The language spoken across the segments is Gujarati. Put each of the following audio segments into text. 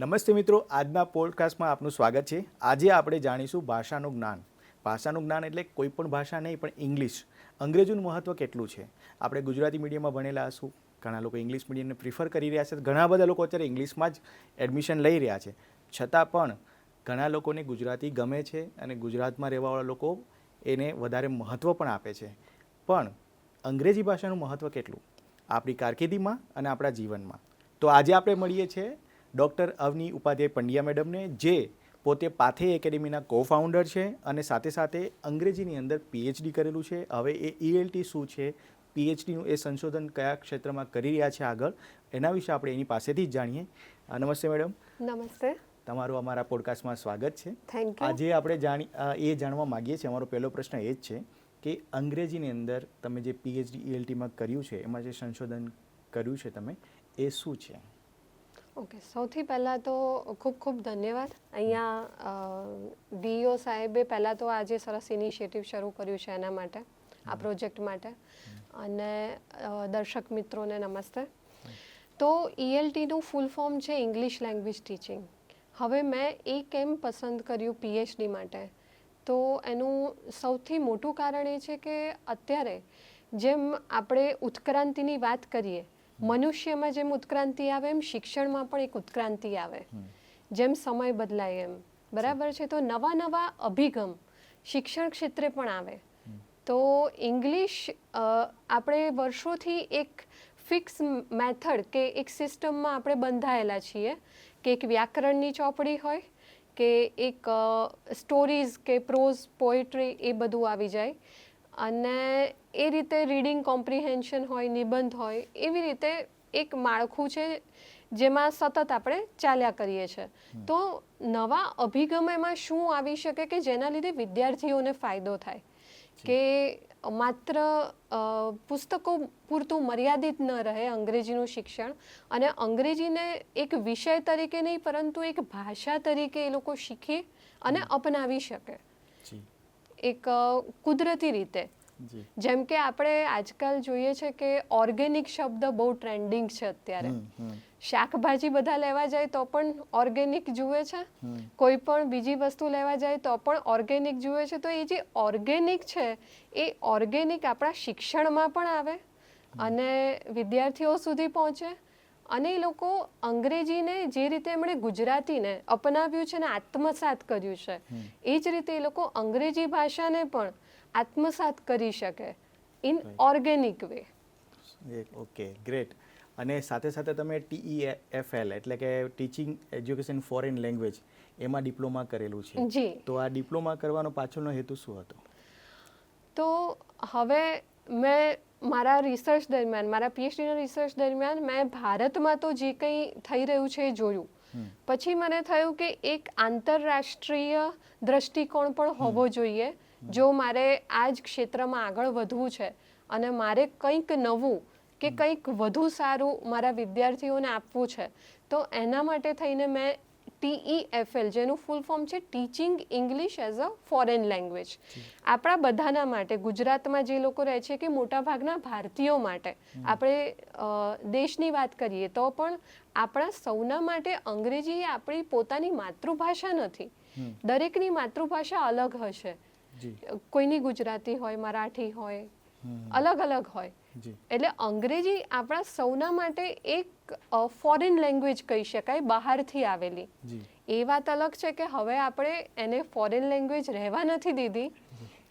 નમસ્તે મિત્રો, આજના પોડકાસ્ટમાં આપનું સ્વાગત છે. આજે આપણે જાણીશું ભાષાનું જ્ઞાન. ભાષાનું જ્ઞાન એટલે કોઈ પણ ભાષા નહીં, પણ ઇંગ્લિશ, અંગ્રેજીનું મહત્ત્વ કેટલું છે. આપણે ગુજરાતી મીડિયમમાં ભણેલા હશું, ઘણા લોકો ઇંગ્લિશ મીડિયમને પ્રિફર કરી રહ્યા છે, ઘણા બધા લોકો અત્યારે ઇંગ્લિશમાં જ એડમિશન લઈ રહ્યા છે. છતાં પણ ઘણા લોકોને ગુજરાતી ગમે છે અને ગુજરાતમાં રહેવાવાળા લોકો એને વધારે મહત્ત્વ પણ આપે છે. પણ અંગ્રેજી ભાષાનું મહત્ત્વ કેટલું આપણી કારકિર્દીમાં અને આપણા જીવનમાં? તો આજે આપણે મળીએ છીએ ડૉક્ટર અવની ઉપાધ્યાય પંડ્યા મેડમને, જે પોતે પાથે એકેડેમીના કો-ફાઉન્ડર છે અને સાથે સાથે અંગ્રેજીની અંદર પીએચડી કરેલું છે. હવે એ ELT શું છે, પીએચડીનું એ સંશોધન કયા ક્ષેત્રમાં કરી રહ્યા છે આગળ, એના વિશે આપણે એની પાસેથી જ જાણીએ. નમસ્તે મેડમ. નમસ્તે. તમારું અમારા પોડકાસ્ટમાં સ્વાગત છે. Thank you. આજે આપણે એ જાણવા માગીએ છીએ, અમારો પહેલો પ્રશ્ન એ જ છે કે અંગ્રેજીની અંદર તમે જે પીએચડી ELTમાં કર્યું છે, એમાં જે સંશોધન કર્યું છે તમે, એ શું છે? ઓકે, સૌથી પહેલાં તો ખૂબ ખૂબ ધન્યવાદ. અહીંયા ડીઈઓ સાહેબે પહેલાં તો આજે સરસ ઇનિશિયેટિવ શરૂ કર્યું છે એના માટે, આ પ્રોજેક્ટ માટે. અને દર્શક મિત્રોને નમસ્તે. તો ELTનું ફૂલ ફોર્મ છે ઇંગ્લિશ લેંગ્વેજ ટીચિંગ. હવે મેં એ કેમ પસંદ કર્યું PhD માટે? તો એનું સૌથી મોટું કારણ એ છે કે અત્યારે જેમ આપણે ઉત્ક્રાંતિની વાત કરીએ, મનુષ્યમાં જેમ ઉત્ક્રાંતિ આવે એમ શિક્ષણમાં પણ એક ઉત્ક્રાંતિ આવે, જેમ સમય બદલાય એમ, બરાબર છે? તો નવા નવા અભિગમ શિક્ષણ ક્ષેત્રે પણ આવે. તો ઇંગ્લિશ આપણે વર્ષોથી એક ફિક્સ મેથડ કે એક સિસ્ટમમાં આપણે બંધાયેલા છીએ કે એક વ્યાકરણની ચોપડી હોય કે એક સ્ટોરીઝ કે પ્રોઝ પોએટ્રી, એ બધું આવી જાય અને એ રીતે રીડિંગ કોમ્પ્રિહેન્શન હોય, નિબંધ હોય, એવી રીતે એક માળખું છે જેમાં સતત આપણે ચાલ્યા કરીએ છીએ. તો નવા અભિગમ એમાં શું આવી શકે કે જેના લીધે વિદ્યાર્થીઓને ફાયદો થાય, કે માત્ર પુસ્તકો પૂરતું મર્યાદિત ન રહે અંગ્રેજીનું શિક્ષણ, અને અંગ્રેજીને એક વિષય તરીકે નહીં પરંતુ એક ભાષા તરીકે એ લોકો શીખી અને અપનાવી શકે એક કુદરતી રીતે. જેમ કે આપણે આજકાલ જોઈએ છે કે ઓર્ગેનિક શબ્દ બહુ ટ્રેન્ડિંગ છે અત્યારે. શાકભાજી બધા લેવા જાય તો પણ ઓર્ગેનિક જુએ છે, કોઈ પણ બીજી વસ્તુ લેવા જાય તો પણ ઓર્ગેનિક જુએ છે. તો એ જે ઓર્ગેનિક છે એ ઓર્ગેનિક આપણા શિક્ષણમાં પણ આવે અને વિદ્યાર્થીઓ સુધી પહોંચે, અને એ લોકો અંગ્રેજીને જે રીતે એમણે ગુજરાતીને અપનાવ્યું છે ને આત્મસાત કર્યું છે, એ જ રીતે એ લોકો અંગ્રેજી ભાષાને પણ આત્મસાત કરી શકે in organic way. Okay, great. અને સાથે સાથે તમે TEFL એટલે કે ટીચિંગ એજ્યુકેશન ફોરેન લેંગ્વેજ, એમાં ડિપ્લોમા કરેલું છે. જી. તો આ ડિપ્લોમા કરવાનો પાછળનો હેતુ શું હતો? તો હવે મેં મારા રિસર્ચ દરમિયાન, મારા PhDના રિસર્ચ દરમિયાન મેં ભારતમાં તો જે કંઈ થઈ રહ્યું છે એ જોયું. પછી મને થયું કે એક આંતરરાષ્ટ્રીય દ્રષ્ટિકોણ પણ હોવો જોઈએ જો મારે આ જ ક્ષેત્રમાં આગળ વધવું છે અને મારે કંઈક નવું કે કંઈક વધુ સારું મારા વિદ્યાર્થીઓને આપવું છે. તો એના માટે થઈને મેં TEFL, જેનું ફૂલ ફોર્મ છે teaching English as a foreign language, આપણા બધાના માટે, ગુજરાતમાં જે લોકો રહે છે કે મોટાભાગના ભારતીયો માટે, આપણે દેશની વાત કરીએ તો પણ આપણા સૌના માટે અંગ્રેજી એ આપણી પોતાની માતૃભાષા નથી. દરેકની માતૃભાષા અલગ હશે. કોઈની ગુજરાતી હોય, મરાઠી હોય, અલગ અલગ હોય. એટલે અંગ્રેજી આપણા સૌના માટે એક ફોરેન લેંગ્વેજ કહી શકાય, બહારથી આવેલી. એ વાત અલગ છે કે હવે આપણે એને ફોરેન લેંગ્વેજ રહેવા નથી દીધી.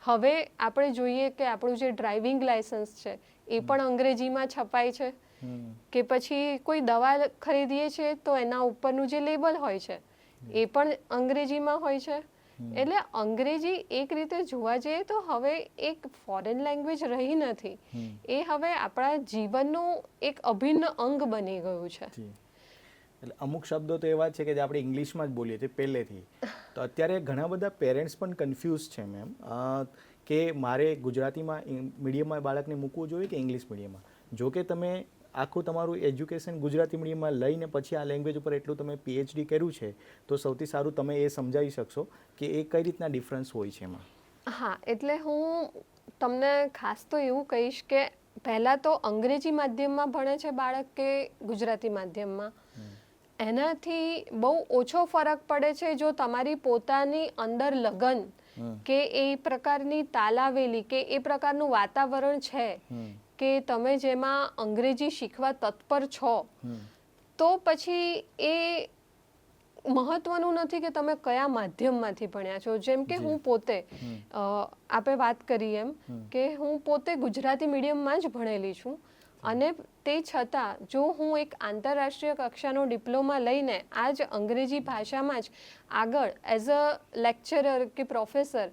હવે આપણે જોઈએ કે આપણું જે ડ્રાઇવિંગ લાયસન્સ છે એ પણ અંગ્રેજીમાં છપાય છે, કે પછી કોઈ દવા ખરીદીએ છીએ તો એના ઉપરનું જે લેબલ હોય છે એ પણ અંગ્રેજીમાં હોય છે. એટલે અંગ્રેજી એક રીતે જોવા જઈએ તો હવે એક ફોરેન લેંગ્વેજ રહી નથી, એ હવે આપણા જીવનનું એક અભિન્ન અંગ બની ગયું છે. એટલે અમુક શબ્દો તો એવા છે કે જે આપણે ઇંગ્લિશમાં જ બોલીએ છીએ પહેલેથી. તો અત્યારે ઘણા બધા પેરેન્ટ્સ પણ કન્ફ્યુઝ છે મેમ, કે મારે ગુજરાતીમાં મીડિયમમાં બાળકને મૂકવું જોઈએ કે ઇંગ્લિશ મીડિયમમાં. જો કે તમે આખું તમારું એજ્યુકેશન ગુજરાતી મીડિયમમાં લઈને પછી આ લેંગ્વેજ ઉપર એટલું તમે PhD કર્યું છે, તો સૌથી સારું તમે એ સમજાવી શકશો કે એ કઈ રીતના ડિફરન્સ હોય છે એમાં. હા, એટલે હું તમને ખાસ તો એવું કહીશ કે પહેલાં તો અંગ્રેજી માધ્યમમાં ભણે છે બાળક કે ગુજરાતી માધ્યમમાં, એનાથી બહુ ઓછો ફરક પડે છે જો તમારી પોતાની અંદર લગન કે એ પ્રકારની તાલાવેલી કે એ પ્રકારનું વાતાવરણ છે કે તમે જેમાં અંગ્રેજી શીખવા તત્પર છો, તો પછી એ મહત્વનું નથી કે તમે કયા માધ્યમમાંથી ભણ્યા છો. જેમ કે હું પોતે આપણે વાત કરી એમ કે હું પોતે ગુજરાતી મીડિયમમાં જ ભણેલી છું, અને તે છતાં જો હું એક આંતરરાષ્ટ્રીય કક્ષાનો ડિપ્લોમા લઈને આ જ અંગ્રેજી ભાષામાં જ આગળ એઝ અ લેક્ચરર કે પ્રોફેસર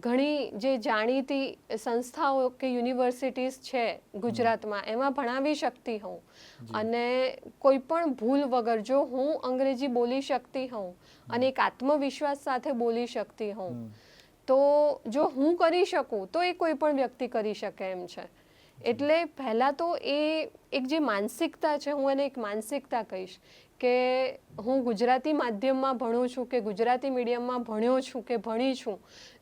ઘણી જે જાણીતી સંસ્થાઓ કે યુનિવર્સિટીઝ છે ગુજરાતમાં એમાં ભણાવી શકતી હોઉં, અને કોઈ પણ ભૂલ વગર જો હું અંગ્રેજી બોલી શકતી હોઉં અને એક આત્મવિશ્વાસ સાથે બોલી શકતી હોઉં, તો જો હું કરી શકું તો એ કોઈ પણ વ્યક્તિ કરી શકે એમ છે. એટલે પહેલાં તો એ એક જે માનસિકતા છે, હું એને એક માનસિકતા કહીશ કે હું ગુજરાતી માધ્યમમાં ભણું છું કે ગુજરાતી મીડિયમમાં ભણ્યો છું કે ભણી છું,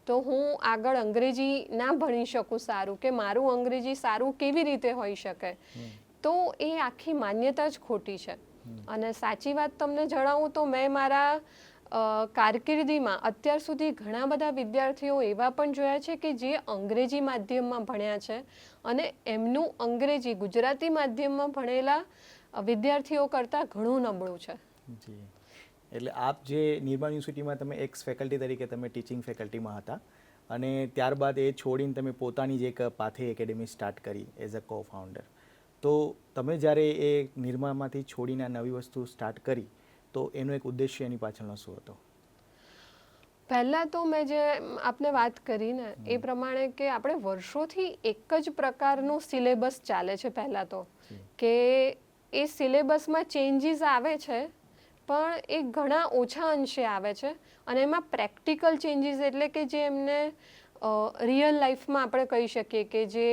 તો હું આગળ અંગ્રેજી ના ભણી શકું સારું, કે મારું અંગ્રેજી સારું કેવી રીતે હોઈ શકે, તો એ આખી માન્યતા જ ખોટી છે. અને સાચી વાત તમને જણાવું તો મેં મારા કારકિર્દીમાં અત્યાર સુધી ઘણા બધા વિદ્યાર્થીઓ એવા પણ જોયા છે કે જે અંગ્રેજી માધ્યમમાં ભણ્યા છે અને એમનું અંગ્રેજી ગુજરાતી માધ્યમમાં ભણેલા વિદ્યાર્થીઓ કરતાં ઘણું નબળું છે. જી, એટલે આપ જે નિર્મા યુનિવર્સિટીમાં તમે એક્સ ફેકલ્ટી તરીકે તમે ટીચિંગ ફેકલ્ટીમાં હતા, અને ત્યારબાદ એ છોડીને તમે પોતાની જ એક પાથે એકેડેમી સ્ટાર્ટ કરી એઝ અ કો ફાઉન્ડર. તો તમે જ્યારે એ નિર્મામાંથી છોડીને આ નવી વસ્તુ સ્ટાર્ટ કરી, તો એનો એક ઉદ્દેશ્ય એની પાછળનો શું હતો? પહેલાં તો મેં જે આપને વાત કરી ને એ પ્રમાણે કે આપણે વર્ષોથી એક જ પ્રકારનું સિલેબસ ચાલે છે. પહેલાં તો કે એ સિલેબસમાં ચેન્જીસ આવે છે, પણ એ ઘણા ઓછા અંશે આવે છે, અને એમાં પ્રેક્ટિકલ ચેન્જીસ એટલે કે જે એમને રિયલ લાઈફમાં આપણે કહી શકીએ કે જે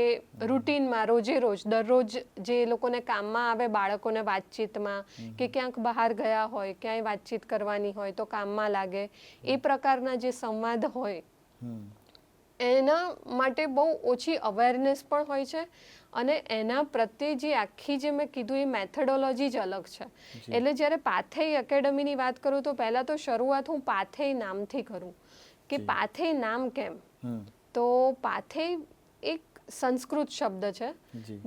રૂટીનમાં રોજે રોજ દરરોજ જે લોકોને કામમાં આવે, બાળકોને વાતચીતમાં કે ક્યાંક બહાર ગયા હોય, ક્યાંય વાતચીત કરવાની હોય તો કામમાં લાગે, એ પ્રકારના જે સંવાદ હોય એના માટે બહુ ઓછી અવેરનેસ પણ હોય છે, અને એના પ્રત્યે જે આખી જે મેં કીધું એ મેથડોલોજી જ અલગ છે. એટલે જ્યારે પાથેય એકેડમીની વાત કરું તો પહેલાં તો શરૂઆત હું પાથેય નામથી કરું કે પાથેય નામ કેમ? તો પાથેય એક સંસ્કૃત શબ્દ છે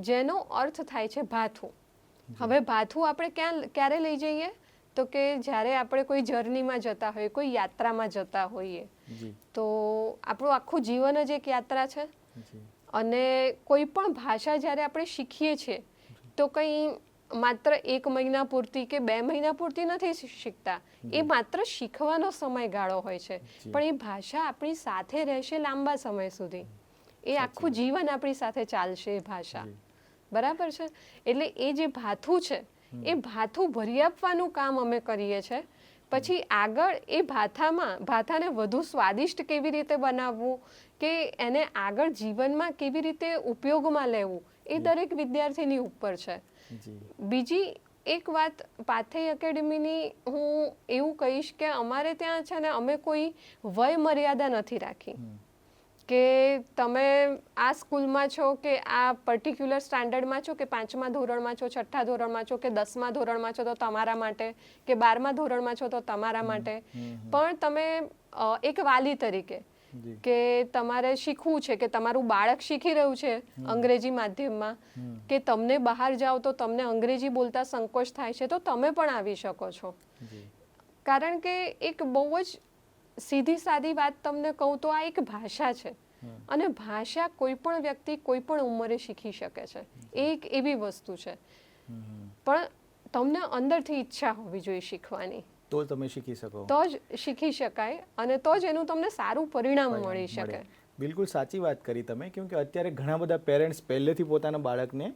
જેનો અર્થ થાય છે ભાથું. હવે ભાથું આપણે ક્યારે લઈ જઈએ? તો કે જ્યારે આપણે કોઈ જર્નીમાં જતા હોઈએ, કોઈ યાત્રામાં જતા હોઈએ, તો આપણું આખું જીવન જ એક યાત્રા છે. અને કોઈ પણ ભાષા જ્યારે આપણે શીખીએ છીએ તો કંઈ માત્ર 1 મહિના પૂરતી કે 2 મહિના પૂરતી નથી શીખતા, એ માત્ર શીખવાનો સમયગાળો હોય છે, પણ એ ભાષા આપણી સાથે રહેશે લાંબા સમય સુધી, એ આખું જીવન આપણી સાથે ચાલશે એ ભાષા, બરાબર છે? એટલે એ જે ભાથું છે એ ભાથું ભરી આપવાનું કામ અમે કરીએ છીએ. પછી આગળ એ ભાથાને વધુ સ્વાદિષ્ટ કેવી રીતે બનાવવું, કે એને આગળ જીવનમાં કેવી રીતે ઉપયોગમાં લેવું, એ દરેક વિદ્યાર્થીની ઉપર છે. બીજી એક વાત પાથેય એકેડમીની હું એવું કહીશ કે અમારે ત્યાં છે ને અમે કોઈ વય મર્યાદા નથી રાખી કે તમે આ સ્કૂલમાં છો કે આ પર્ટિક્યુલર સ્ટાન્ડર્ડમાં છો કે 5મા ધોરણમાં છો, 6ઠ્ઠા ધોરણમાં છો કે 10મા ધોરણમાં છો તો તમારા માટે, કે 12મા ધોરણમાં છો તો તમારા માટે. પણ તમે એક વાલી તરીકે કે તમારે શીખવું છે, કે તમારું બાળક શીખી રહ્યું છે અંગ્રેજી માધ્યમમાં, કે તમને બહાર જાઓ તો તમને અંગ્રેજી બોલતા સંકોચ થાય છે, તો તમે પણ આવી શકો છો. કારણ કે એક બહુ જ સીધી સાદી વાત તમને કહું તો આ એક ભાષા છે, અને ભાષા કોઈ પણ વ્યક્તિ કોઈ પણ ઉંમરે શીખી શકે છે. એ એક એવી વસ્તુ છે, પણ તમને અંદરથી ઈચ્છા હોવી જોઈએ શીખવાની, તો તમે શીખી શકો, તો જ શીખી શકાય, અને તો જ એનું તમને સારું પરિણામ મળી શકે. બિલકુલ સાચી વાત કરી તમે, કેમ કે અત્યારે ઘણા બધા પેરેન્ટ્સ પહેલેથી પોતાના બાળકને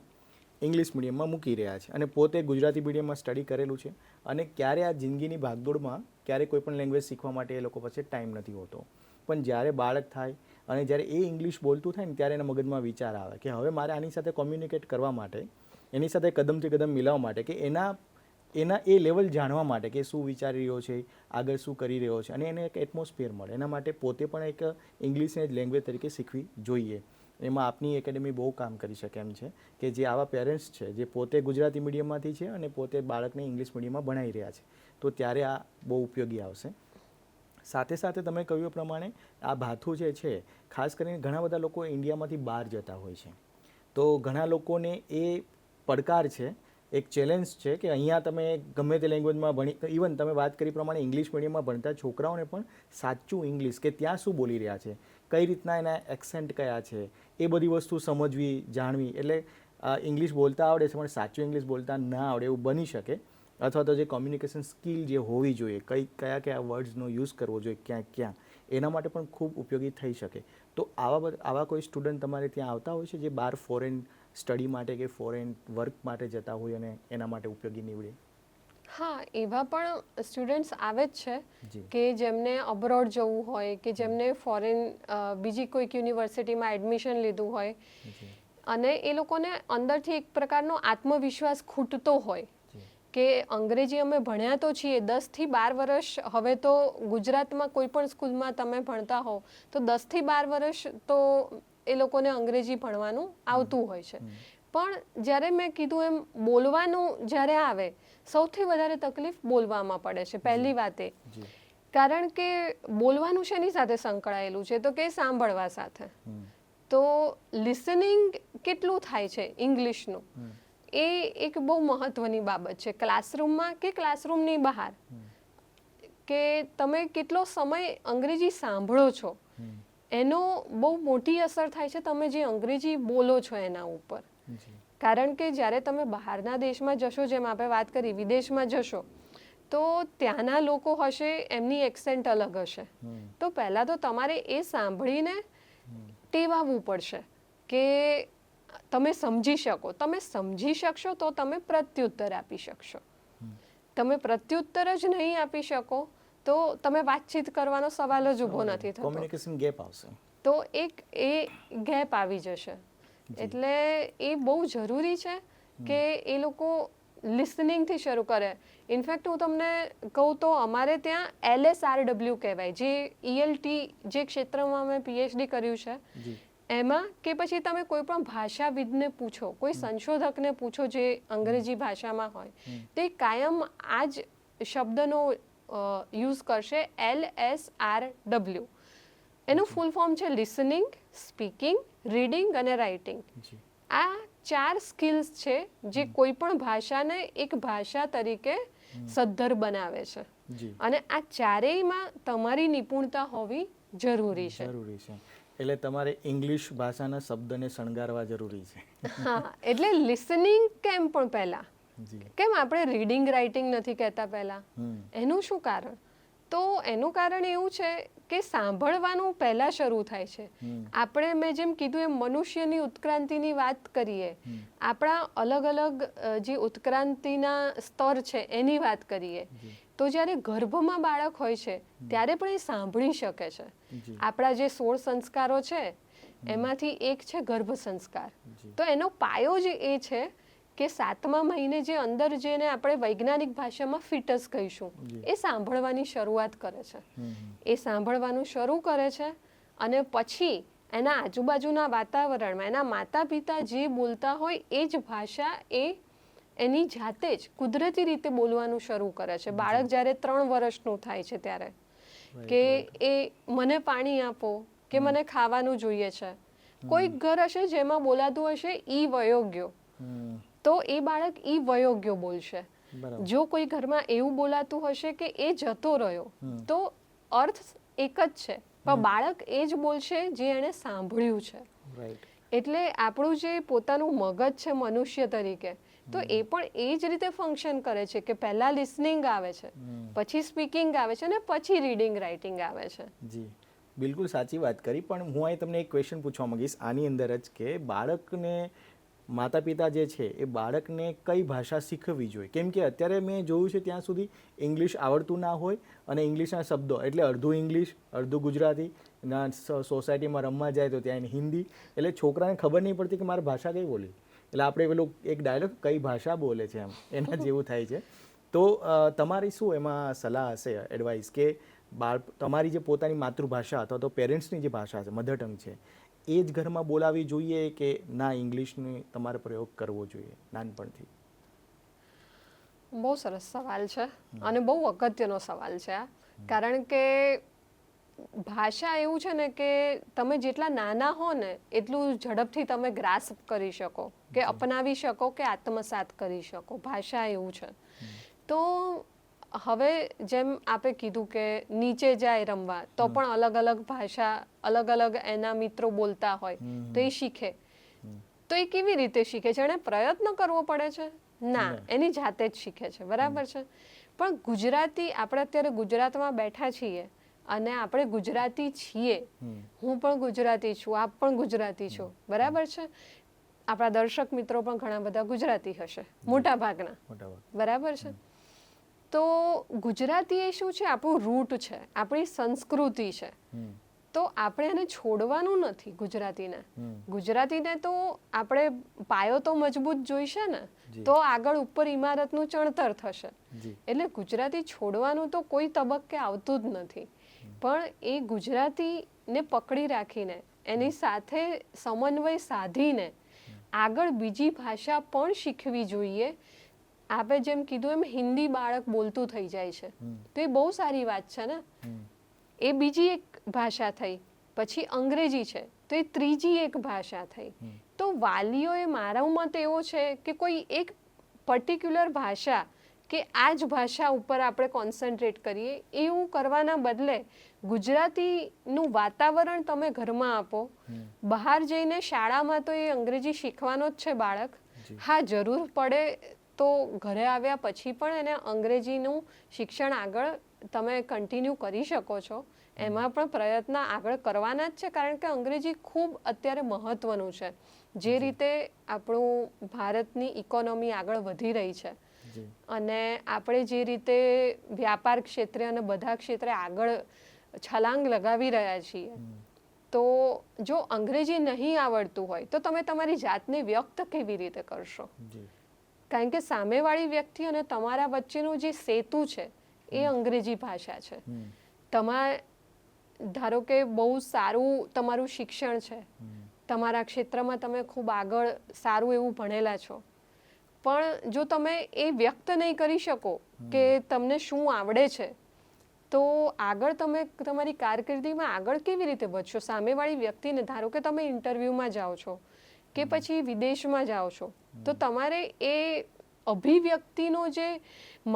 ઇંગ્લિશ મીડિયમમાં મૂકી રહ્યા છે, અને પોતે ગુજરાતી મીડિયમમાં સ્ટડી કરેલું છે, અને ક્યારે આ જિંદગીની ભાગદોડમાં ક્યારે કોઈ પણ લેંગ્વેજ શીખવા માટે એ લોકો પાસે ટાઈમ નથી હોતો. પણ જ્યારે બાળક થાય અને જ્યારે એ ઇંગ્લિશ બોલતું થાય ને ત્યારે એના મગજમાં વિચાર આવે કે હવે મારે આની સાથે કોમ્યુનિકેટ કરવા માટે, એની સાથે કદમથી કદમ મિલાવવા માટે, કે એના એ લેવલ જાણવા માટે કે શું વિચારી રહ્યો છે, આગળ શું કરી રહ્યો છે, અને એને એક એટમોસ્ફિયર મળે, એના માટે પોતે પણ એક ઇંગ્લિશને જ લેંગ્વેજ તરીકે શીખવી જોઈએ. એમાં આપની એકેડેમી બહુ કામ કરી શકે એમ છે કે જે આવા પેરેન્ટ્સ છે જે પોતે ગુજરાતી મીડિયમમાંથી છે અને પોતે બાળકને ઇંગ્લિશ મીડિયમમાં ભણાવી રહ્યા છે, તો ત્યારે આ બહુ ઉપયોગી આવશે. સાથે સાથે તમે કહ્યું એ પ્રમાણે આ ભાથું જે છે ખાસ કરીને ઘણા બધા લોકો ઇન્ડિયામાંથી બહાર જતા હોય છે, તો ઘણા લોકોને એ પડકાર છે, એક ચેલેન્જ છે કે અહીંયા તમે ગમે તે લેંગ્વેજમાં ભણી, ઇવન તમે વાત કરી પ્રમાણે ઇંગ્લિશ મીડિયમમાં ભણતા છોકરાઓને પણ સાચું ઇંગ્લિશ કે ત્યાં શું બોલી રહ્યા છે, કઈ રીતના એના એક્સેન્ટ કયા છે, એ બધી વસ્તુ સમજવી, જાણવી. એટલે ઇંગ્લિશ બોલતા આવડે છે પણ સાચું ઇંગ્લિશ બોલતા ના આવડે એવું બની શકે, અથવા તો જે કોમ્યુનિકેશન સ્કિલ જે હોવી જોઈએ, કયા વર્ડ્સનો યુઝ કરવો જોઈએ, ક્યાં એના માટે પણ ખૂબ ઉપયોગી થઈ શકે. તો આવા કોઈ સ્ટુડન્ટ તમારે ત્યાં આવતા હોય છે જે બહાર ફોરેન સ્ટડી માટે કે ફોરેન વર્ક માટે જતા હોય અને એના માટે ઉપયોગી નીવડે? હા, એવા પણ સ્ટુડન્ટ્સ આવે જ છે જી. કે જેમને અબ્રોડ જવું હોય, કે જેમને ફોરેન બીજી કોઈક યુનિવર્સિટીમાં એડમિશન લીધું હોય જી. અને એ લોકોને અંદરથી એક પ્રકારનો આત્મવિશ્વાસ ખૂટતો હોય જી. કે અંગ્રેજી અમે ભણ્યા તો છીએ 10 થી 12 વર્ષ. હવે તો ગુજરાતમાં કોઈ પણ સ્કૂલમાં તમે ભણતા હો તો 10 થી 12 વર્ષ તો એ લોકોને અંગ્રેજી ભણવાનું આવતું હોય છે, પણ જ્યારે મેં કીધું એમ બોલવાનું જ્યારે આવે, સૌથી વધારે તકલીફ બોલવામાં પડે છે. પહેલી વાત એ, જી. કારણ કે બોલવાનું શેની સાથે સંકળાયેલું છે તો કે સાંભળવા સાથે. તો લિસનિંગ કેટલું થાય છે ઇંગ્લિશનું, એ એક બહુ મહત્વની બાબત છે. ક્લાસરૂમમાં કે ક્લાસરૂમની બહાર કે તમે કેટલો સમય અંગ્રેજી સાંભળો છો, એનો બહુ મોટી અસર થાય છે તમે જે અંગ્રેજી બોલો છો એના ઉપર. કારણ કે જ્યારે તમે બહારના દેશમાં જશો, જેમ આપણે વાત કરી, વિદેશમાં જશો, તો ત્યાંના લોકો હશે, એમની એક્સેન્ટ અલગ હશે. તો પહેલાં તો તમારે એ સાંભળીને ટેવાવવું પડશે કે તમે સમજી શકો. તમે સમજી શકશો તો તમે પ્રત્યુત્તર આપી શકશો. તમે પ્રત્યુત્તર જ નહીં આપી શકો તો તમે વાતચીત કરવાનો સવાલ જ ઊભો નથી થતો. કોમ્યુનિકેશન ગેપ આવશે. તો એક એ ગેપ આવી જશે. એટલે એ બહુ જરૂરી છે કે એ લોકો લિસનિંગથી શરૂ કરે. ઇનફેક્ટ હું તમને કહું તો અમારે ત્યાં LSRW કહેવાય, જે ELT, જે ક્ષેત્રમાં મેં PhD કર્યું છે એમાં, કે પછી તમે કોઈ પણ ભાષાવિદને પૂછો, કોઈ સંશોધકને પૂછો જે અંગ્રેજી ભાષામાં હોય, તે કાયમ આ જ શબ્દનો યુઝ કરશે, LSRW. એનું ફૂલ ફોર્મ છે લિસનિંગ, સ્પીકિંગ, રીડિંગ અને રાઇટિંગ. આ 4 સ્કિલ્સ છે જે કોઈ પણ ભાષાને એક ભાષા તરીકે સદ્ધર બનાવે છે. અને આ ચારેયમાં તમારી નિપુણતા હોવી જરૂરી છે. એટલે તમારે ઇંગ્લિશ ભાષાના શબ્દને શણગારવા જરૂરી છે. હા, એટલે લિસનિંગ કેમ પણ પહેલા, કેમ આપણે રીડિંગ રાઇટિંગ નથી કહેતા પહેલા? એનું શું કારણ? તો એનું કારણ એવું છે કે સાંભળવાનું પહેલા શરૂ થાય છે. આપણે, મેં જેમ કીધું એમ, મનુષ્યની ઉત્ક્રાંતિની વાત કરીએ, આપણા અલગ અલગ જે ઉત્ક્રાંતિના સ્તર છે એની વાત કરીએ, તો જ્યારે ગર્ભમાં બાળક હોય છે ત્યારે પણ એ સાંભળી શકે છે. આપણા જે 16 સંસ્કારો છે એમાંથી એક છે ગર્ભ સંસ્કાર. તો એનો પાયો જ એ છે કે 7મા મહિને જે અંદર, જેને આપણે વૈજ્ઞાનિક ભાષામાં ફિટસ કહીશું, એ સાંભળવાની શરૂઆત કરે છે. એ સાંભળવાનું શરૂ કરે છે અને પછી એના આજુબાજુના વાતાવરણમાં એના માતા પિતા જે બોલતા હોય એ જ ભાષા એ એની જાતે જ કુદરતી રીતે બોલવાનું શરૂ કરે છે. બાળક જ્યારે 3 વર્ષનું થાય છે ત્યારે, કે એ મને પાણી આપો, કે મને ખાવાનું જોઈએ છે. કોઈક ઘર હશે જેમાં બોલાતું હશે ઈ વયોગ્યો, તો એ બાળક ઈ વયોગ્યો બોલશે. જો કોઈ ઘરમાં એવું બોલાતું હશે કે એ જતો રહ્યો, તો અર્થ એક જ છે, પણ બાળક એ જ બોલશે જે એણે સાંભળ્યું છે. એટલે આપણું જે પોતાનું મગજ છે મનુષ્ય તરીકે, તો એ પણ એ જ રીતે ફંક્શન કરે છે કે પહેલા લિસનિંગ આવે છે, પછી સ્પીકિંગ આવે છે અને પછી રીડિંગ રાઇટિંગ આવે છે. જી, બિલકુલ સાચી વાત કરી. પણ હું અહીં તમને એક ક્વેશ્ચન પૂછવા માંગીશ આની અંદર જ, કે બાળકને, માતા પિતા જે છે એ બાળકને કઈ ભાષા શીખવવી જોઈએ? કેમ કે અત્યારે મેં જોયું છે ત્યાં સુધી ઇંગ્લિશ આવડતું ના હોય અને ઇંગ્લિશના શબ્દો, એટલે અડધું ઇંગ્લિશ અડધું ગુજરાતી, સોસાયટીમાં રમવા જાય તો ત્યાં હિન્દી, એટલે છોકરાને ખબર નહીં પડતી કે મારે ભાષા કઈ બોલી. એટલે આપણે પેલું એક ડાયલોગ, કઈ ભાષા બોલે છે, એમ એના જેવું થાય છે. તો તમારી શું એમાં સલાહ હશે, એડવાઇસ, કે તમારી જે પોતાની માતૃભાષા અથવા તો પેરેન્ટ્સની જે ભાષા છે, મધર ટંગ છે, એ જ ઘરમાં બોલાવી જોઈએ કે ના ઇંગ્લિશની તમારે પ્રયોગ કરવો જોઈએ નાનપણથી? બહુ સરસ સવાલ છે અને બહુ અગત્યનો સવાલ છે આ. કારણ કે ભાષા એવું છે ને કે તમે જેટલા નાના હો ને એટલું ઝડપથી તમે ગ્રાસ્પ કરી શકો કે અપનાવી શકો કે આત્મસાત કરી શકો. ભાષા એવું છે. તો હવે જેમ આપે કીધું કે નીચે જાય રમવા તો પણ અલગ અલગ ભાષા અલગ અલગ એના મિત્રો બોલતા હોય તો એ શીખે. તો એ કેવી રીતે શીખે છે? એણે પ્રયત્ન કરવો પડે છે? ના, એની જાતે જ શીખે છે. બરાબર છે. પણ ગુજરાતી, આપણે અત્યારે ગુજરાતમાં બેઠા છીએ અને આપણે ગુજરાતી છીએ. હું પણ ગુજરાતી છું, આપ પણ ગુજરાતી છો. બરાબર છે. આપણા દર્શક મિત્રો પણ ઘણા બધા ગુજરાતી હશે, મોટા ભાગના. બરાબર છે. તો ગુજરાતી એ શું છે? આપણું રૂટ છે, આપણી સંસ્કૃતિ છે. તો આપણે એને છોડવાનું નથી ગુજરાતીને. ગુજરાતીને તો આપણે પાયો તો મજબૂત જોઈશે ને, તો આગળ ઉપર ઇમારતનું ચણતર થશે. એટલે ગુજરાતી છોડવાનું તો કોઈ તબક્કે આવતું જ નથી. પણ એ ગુજરાતીને પકડી રાખીને એની સાથે સમન્વય સાધીને આગળ બીજી ભાષા પણ શીખવી જોઈએ. આપણે જેમ કીધું એમ હિન્દી બાળક બોલતું થઈ જાય છે તો એ બહુ સારી વાત છે ને. એ બીજી એક ભાષા થઈ. પછી અંગ્રેજી છે તો એ ત્રીજી એક ભાષા થઈ. તો વાલીઓએ, મારો મત એવો છે કે કોઈ એક પર્ટિક્યુલર ભાષા કે આ જ ભાષા ઉપર આપણે કોન્સન્ટ્રેટ કરીએ એવું કરવાના બદલે ગુજરાતીનું વાતાવરણ તમે ઘરમાં આપો. બહાર જઈને શાળામાં તો એ અંગ્રેજી શીખવાનો જ છે બાળક. હા, જરૂર પડે તો ઘરે આવ્યા પછી પણ એને અંગ્રેજીનું શિક્ષણ આગળ તમે કન્ટિન્યુ કરી શકો છો. એમાં પણ પ્રયત્ન આગળ કરવાના જ છે. કારણ કે અંગ્રેજી ખૂબ અત્યારે મહત્વનું છે. જે રીતે આપણું ભારતની ઇકોનોમી આગળ વધી રહી છે અને આપણે જે રીતે વ્યાપાર ક્ષેત્રે અને બધા ક્ષેત્રે આગળ છલાંગ લગાવી રહ્યા છીએ, તો જો અંગ્રેજી નહીં આવડતું હોય તો તમે તમારી જાતને વ્યક્ત કેવી રીતે કરશો? કારણ કે સામેવાળી વ્યક્તિ અને તમારા વચ્ચેનું જે સેતુ છે એ અંગ્રેજી ભાષા છે. ધારો કે બહુ સારું તમારું શિક્ષણ છે, તમારા ક્ષેત્રમાં તમે ખૂબ આગળ સારું એવું ભણેલા છો, પણ જો તમે એ વ્યક્ત નહીં કરી શકો કે તમને શું આવડે છે, તો આગળ તમે તમારી કારકિર્દીમાં આગળ કેવી રીતે વધશો? સામેવાળી વ્યક્તિને, ધારો કે તમે ઇન્ટરવ્યૂમાં જાઓ છો કે પછી વિદેશમાં જાઓ છો, તો તમારે એ અભિવ્યક્તિનો જે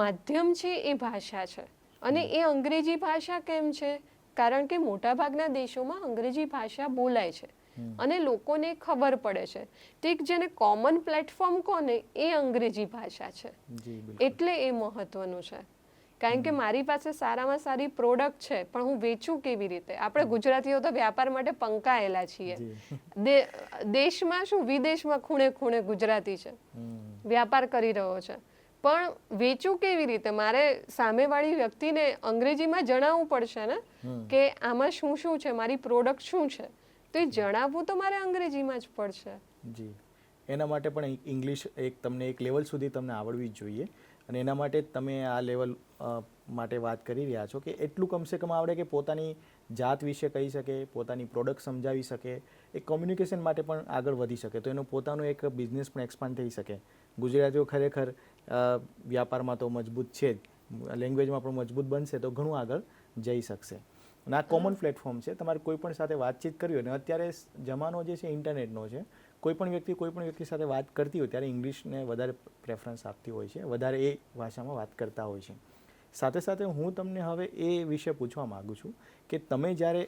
માધ્યમ છે એ ભાષા છે. અને એ અંગ્રેજી ભાષા કેમ છે? કારણ કે મોટાભાગના દેશોમાં અંગ્રેજી ભાષા બોલાય છે અને લોકોને ખબર પડે છે. તો એક જેને કોમન પ્લેટફોર્મ કોને, એ અંગ્રેજી ભાષા છે. એટલે એ મહત્વનું છે. કારણ કે મારી પાસે સારામાં સારી પ્રોડક્ટ છે, પણ હું વેચું કેવી રીતે? આપણે ગુજરાતીઓ તો વ્યાપાર માટે પંકાયેલા છીએ. દેશમાં શું, વિદેશમાં ખૂણે ખૂણે ગુજરાતી છે, વ્યાપાર કરી રહ્યો છે. પણ વેચું કેવી રીતે? મારે સામેવાળી વ્યક્તિને અંગ્રેજીમાં જણાવવું પડશે ને કે આમાં શું શું છે, મારી પ્રોડક્ટ શું છે. તો એ જણાવવું તો મારે અંગ્રેજીમાં જ પડશે. જી. એના માટે પણ ઇંગ્લિશ તમને એક લેવલ સુધી તમને આવડવી જ જોઈએ. અને એના માટે જ તમે આ લેવલ માટે વાત કરી રહ્યા છો કે એટલું કમસે કમ આવડે કે પોતાની જાત વિશે કહી શકે, પોતાની પ્રોડક્ટ સમજાવી શકે, એ કોમ્યુનિકેશન માટે પણ આગળ વધી શકે, તો એનો પોતાનો એક બિઝનેસ પણ એક્સપાન્ડ થઈ શકે. ગુજરાતીઓ ખરેખર વ્યાપારમાં તો મજબૂત છે જ, લેંગ્વેજમાં પણ મજબૂત બનશે તો ઘણું આગળ જઈ શકશે. અને આ કોમન પ્લેટફોર્મ છે, તમારે કોઈ પણ સાથે વાતચીત કરવી હોય. અને અત્યારે જમાનો જે છે ઇન્ટરનેટનો છે, કોઈ પણ વ્યક્તિ સાથે વાત કરતી હોય ત્યારે ઇંગ્લિશને વધારે પ્રેફરન્સ આપતી હોય છે, વધારે એ ભાષામાં વાત કરતા હોય છે. સાથે સાથે હું તમને હવે એ વિશે પૂછવા માગું છું કે તમે જ્યારે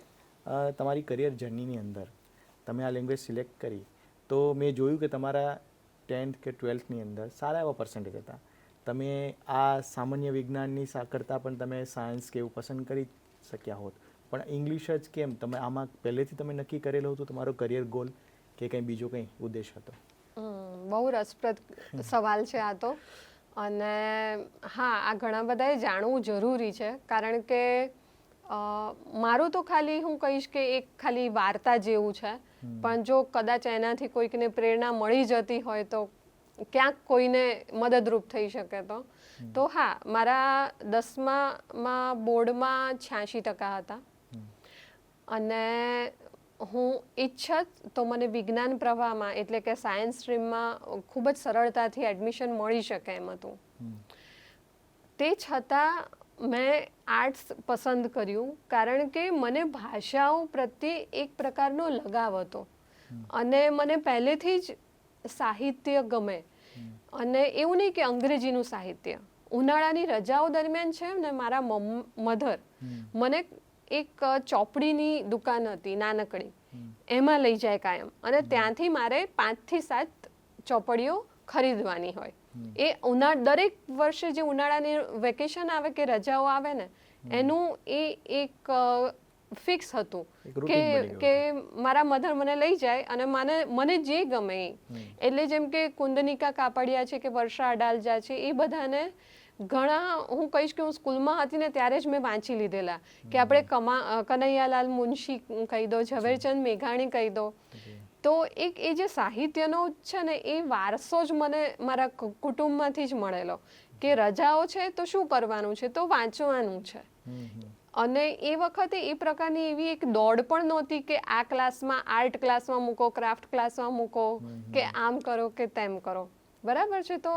તમારી કરિયર જર્નીની અંદર તમે આ લેંગ્વેજ સિલેક્ટ કરી, તો મેં જોયું કે તમારા 10th કે 12thની અંદર સારા એવા પર્સન્ટેજ હતા. તમે આ સામાન્ય વિજ્ઞાનની કરતાં પણ તમે સાયન્સ કે એવું પસંદ કરી શક્યા હોત, પણ ઇંગ્લિશ જ કેમ? તમે આમાં પહેલેથી તમે નક્કી કરેલો હતો તમારો કરિયર ગોલ કે કંઈ બીજો કંઈ ઉદ્દેશ હતો? બહુ રસપ્રદ સવાલ છે આ તો. અને હા, આ ઘણા બધાએ જાણવું જરૂરી છે. કારણ કે મારું તો ખાલી હું કહીશ કે એક ખાલી વાર્તા જેવું છે, પણ જો કદાચ એનાથી કોઈકને પ્રેરણા મળી જતી હોય તો ક્યાંક કોઈને મદદરૂપ થઈ શકે. તો હા, મારા 10માં બોર્ડમાં 86% હતા અને હું ઈચ્છત તો મને વિજ્ઞાન પ્રવાહમાં એટલે કે સાયન્સ સ્ટ્રીમમાં ખૂબ જ સરળતાથી એડમિશન મળી શકે એમ હતું. તે છતાં મેં આર્ટ્સ પસંદ કર્યું કારણ કે મને ભાષાઓ પ્રત્યે એક પ્રકારનો લગાવ હતો અને મને પહેલેથી જ સાહિત્ય ગમે. અને એવું નહીં કે અંગ્રેજીનું સાહિત્ય. ઉનાળાની રજાઓ દરમિયાન છે ને મારા મધર મને એક ચોપડીની દુકાન હતી નાનકડી, એમાં લઈ જાય કાયમ, અને ત્યાંથી મારે 5 થી 7 ચોપડીઓ ખરીદવાની હોય. એ દરેક વર્ષે જે ઉનાળાની વેકેશન આવે કે રજાઓ આવે ને એનું એ એક ફિક્સ હતું કે મારા મધર મને લઈ જાય અને મને જે ગમે એટલે જેમ કે કુંદનિકા કાપડિયા છે કે વર્ષા અડાલજા છે, એ બધાને ઘણા હું કહીશ કે હું સ્કૂલમાં હતી ને ત્યારે જ મેં વાંચી લીધેલા કે આપણે કનૈયાલાલ મુનશી કહી દો, ઝવેરચંદ મેઘાણી કહી દો. તો એક એ જે સાહિત્યનો છે ને એ વારસો જ મને મારા કુટુંબમાંથી જ મળેલો કે રજાઓ છે તો શું કરવાનું છે, તો વાંચવાનું છે. અને એ વખતે એ પ્રકારની એવી એક દોડ પણ નહોતી કે આ ક્લાસમાં આર્ટ ક્લાસમાં મૂકો, ક્રાફ્ટ ક્લાસમાં મૂકો, કે આમ કરો કે તેમ કરો. બરાબર છે. તો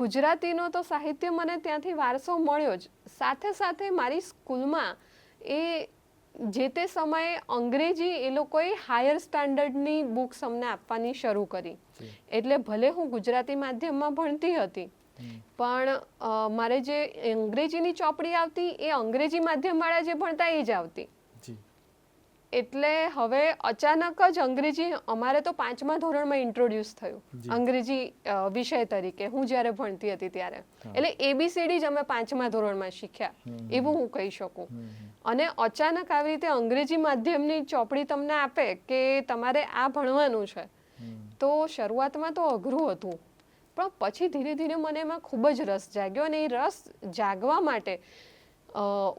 ગુજરાતીનો તો સાહિત્ય મને ત્યાંથી વારસો મળ્યો જ. સાથે સાથે મારી સ્કૂલમાં એ જે તે સમયે અંગ્રેજી એ લોકોએ હાયર સ્ટાન્ડર્ડની બુક્સ અમને આપવાની શરૂ કરી. એટલે ભલે હું ગુજરાતી માધ્યમમાં ભણતી હતી પણ મારે જે અંગ્રેજીની ચોપડી આવતી એ અંગ્રેજી માધ્યમવાળા જે ભણતા એ જ આવતી. એટલે હવે અચાનક જ અંગ્રેજી અમારે તો 5મા ધોરણમાં ઇન્ટ્રોડ્યુસ થયું અંગ્રેજી વિષય તરીકે, હું જ્યારે ભણતી હતી ત્યારે. એટલે ABCD જ અમે 5મા ધોરણમાં શીખ્યા એવું હું કહી શકું. અને અચાનક આવી રીતે અંગ્રેજી માધ્યમની ચોપડી તમને આપે કે તમારે આ ભણવાનું છે, તો શરૂઆતમાં તો અઘરું હતું પણ પછી ધીરે ધીરે મને એમાં ખૂબ જ રસ જાગ્યો. અને એ રસ જાગવા માટે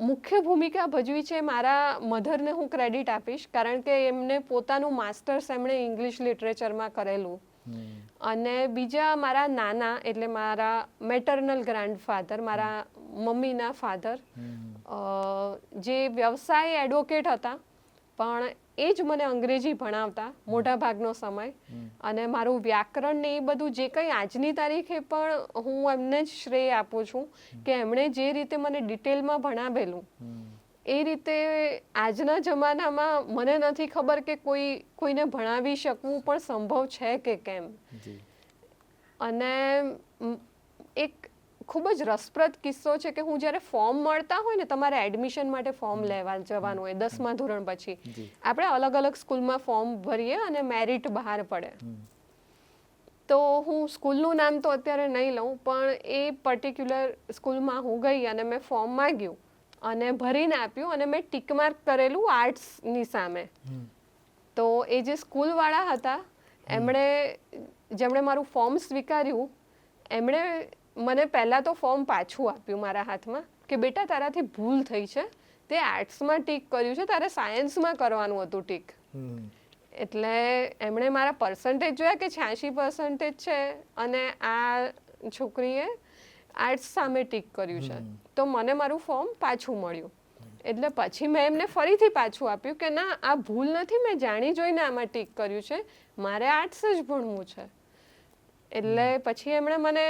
મુખ્ય ભૂમિકા ભજવી છે મારા મધરને હું ક્રેડિટ આપીશ, કારણ કે એમને પોતાનું માસ્ટર્સ એમણે ઇંગ્લિશ લિટરેચરમાં કરેલું. અને બીજા મારા નાના એટલે મારા મેટર્નલ ગ્રાન્ડફાધર, મારા મમ્મીના ફાધર, જે વ્યવસાય એડવોકેટ હતા પણ એ જ મને અંગ્રેજી ભણાવતા મોટા ભાગનો સમય. અને મારું વ્યાકરણ ને એ બધું જે કંઈ આજની તારીખે પણ હું એમને જ શ્રેય આપું છું કે એમણે જે રીતે મને ડિટેલમાં ભણાવેલું એ રીતે આજના જમાનામાં મને નથી ખબર કે કોઈને ભણાવી શકવું પણ સંભવ છે કે કેમ. અને એક ખૂબ જ રસપ્રદ કિસ્સો છે કે હું જ્યારે ફોર્મ મળતા હોય ને, તમારે એડમિશન માટે ફોર્મ લેવા જવાનું હોય 10મા ધોરણ પછી, આપણે અલગ અલગ સ્કૂલમાં ફોર્મ ભરીએ અને મેરિટ બહાર પડે. તો હું સ્કૂલનું નામ તો અત્યારે નહીં લઉં પણ એ પર્ટિક્યુલર સ્કૂલમાં હું ગઈ અને મેં ફોર્મ માંગ્યું અને ભરીને આપ્યું અને મેં ટીક માર્ક કરેલું આર્ટ્સની સામે. તો એ જે સ્કૂલવાળા હતા જેમણે મારું ફોર્મ સ્વીકાર્યું એમણે મને પહેલાં તો ફોર્મ પાછું આપ્યું મારા હાથમાં કે બેટા તારાથી ભૂલ થઈ છે, તે આર્ટ્સમાં ટીક કર્યું છે, તારે સાયન્સમાં કરવાનું હતું ટીક. એટલે એમણે મારા પર્સન્ટેજ જોયા કે 86% છે અને આ છોકરીએ આર્ટ્સ સામે ટીક કર્યું છે, તો મને મારું ફોર્મ પાછું મળ્યું. એટલે પછી મેં એમને ફરીથી પાછું આપ્યું કે ના, આ ભૂલ નથી, મેં જાણી જોઈને આમાં ટીક કર્યું છે, મારે આર્ટ્સ જ ભણવું છે. એટલે પછી એમણે મને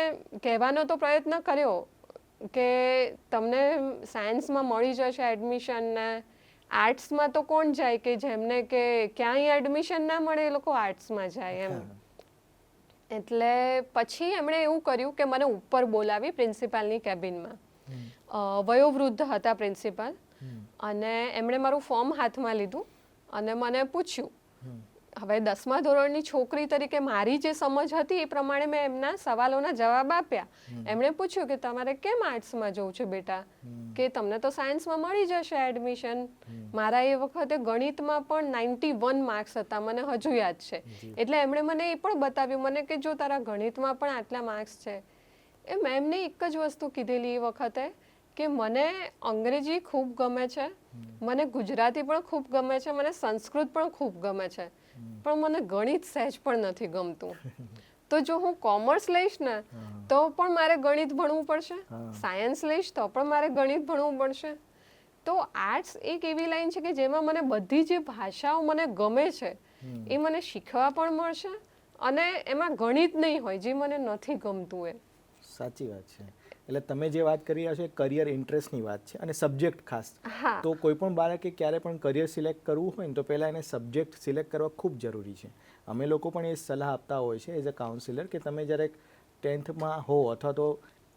કહેવાનો તો પ્રયત્ન કર્યો કે તમને સાયન્સમાં મળી જશે એડમિશન, ને આર્ટ્સમાં તો કોણ જાય કે જેમને કે ક્યાંય એડમિશન ના મળે એ લોકો આર્ટ્સમાં જાય એમ. એટલે પછી એમણે એવું કર્યું કે મને ઉપર બોલાવી પ્રિન્સિપાલની કેબિનમાં. વયોવૃદ્ધ હતા પ્રિન્સિપાલ, અને એમણે મારું ફોર્મ હાથમાં લીધું અને મને પૂછ્યું. હવે 10મા ધોરણની છોકરી તરીકે મારી જે સમજ હતી એ પ્રમાણે મેં એમના સવાલોના જવાબ આપ્યા. એમણે પૂછ્યું કે તમારે કેમ આર્ટ્સમાં જવું છે બેટા, કે તમને તો સાયન્સમાં મળી જશે એડમિશન. મારા એ વખતે ગણિતમાં પણ 91 માર્ક્સ હતા, મને હજુ યાદ છે. એટલે એમણે મને એ પણ બતાવ્યું મને કે જો તારા ગણિતમાં પણ આટલા માર્ક્સ છે. એ મેમને એક જ વસ્તુ કીધેલી એ વખતે કે મને અંગ્રેજી ખૂબ ગમે છે, મને ગુજરાતી પણ ખૂબ ગમે છે, મને સંસ્કૃત પણ ખૂબ ગમે છે, પણ મને ગણિત સહેજ પણ નથી ગમતું. તો જો હું કોમર્સ લઈશ ને તો પણ મારે ગણિત ભણવું પડશે, સાયન્સ લઈશ તો પણ મારે ગણિત ભણવું પડશે. તો તો આર્ટ્સ એક એવી લાઈન છે કે જેમાં મને બધી જે ભાષાઓ મને ગમે છે એ મને શીખવા પણ મળશે, અને એમાં ગણિત નહીં હોય જે મને નથી ગમતું એ. સાચી વાત છે. એટલે તમે જે વાત કરી રહ્યા છો એ કરિયર ઇન્ટરેસ્ટની વાત છે, અને સબ્જેક્ટ ખાસ. હા. તો કોઈ પણ બાળકે ક્યારે પણ કરિયર સિલેક્ટ કરવું હોય ને તો પહેલાં એને સબ્જેક્ટ સિલેક્ટ કરવા ખૂબ જરૂરી છે. અમે લોકો પણ એ સલાહ આપતા હોય છે એઝ અ કાઉન્સિલર કે તમે જ્યારે 10th હો અથવા તો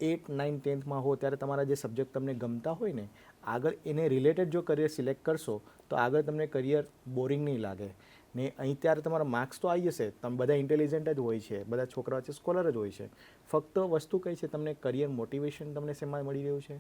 8, 9, 10th હો ત્યારે તમારા જે સબ્જેક્ટ તમને ગમતા હોય ને આગળ એને રિલેટેડ જો કરિયર સિલેક્ટ કરશો તો આગળ તમને કરિયર બોરિંગ નહીં લાગે ને. અહીં ત્યારે તમારા માર્ક્સ તો આવી જશે, તમે બધા ઇન્ટેલિજન્ટ જ હોય છે, બધા છોકરાઓ છે સ્કોલર જ હોય છે. ફક્ત વસ્તુ કઈ છે, તમને કરિયર મોટિવેશન તમને શેમાં મળી રહ્યું છે,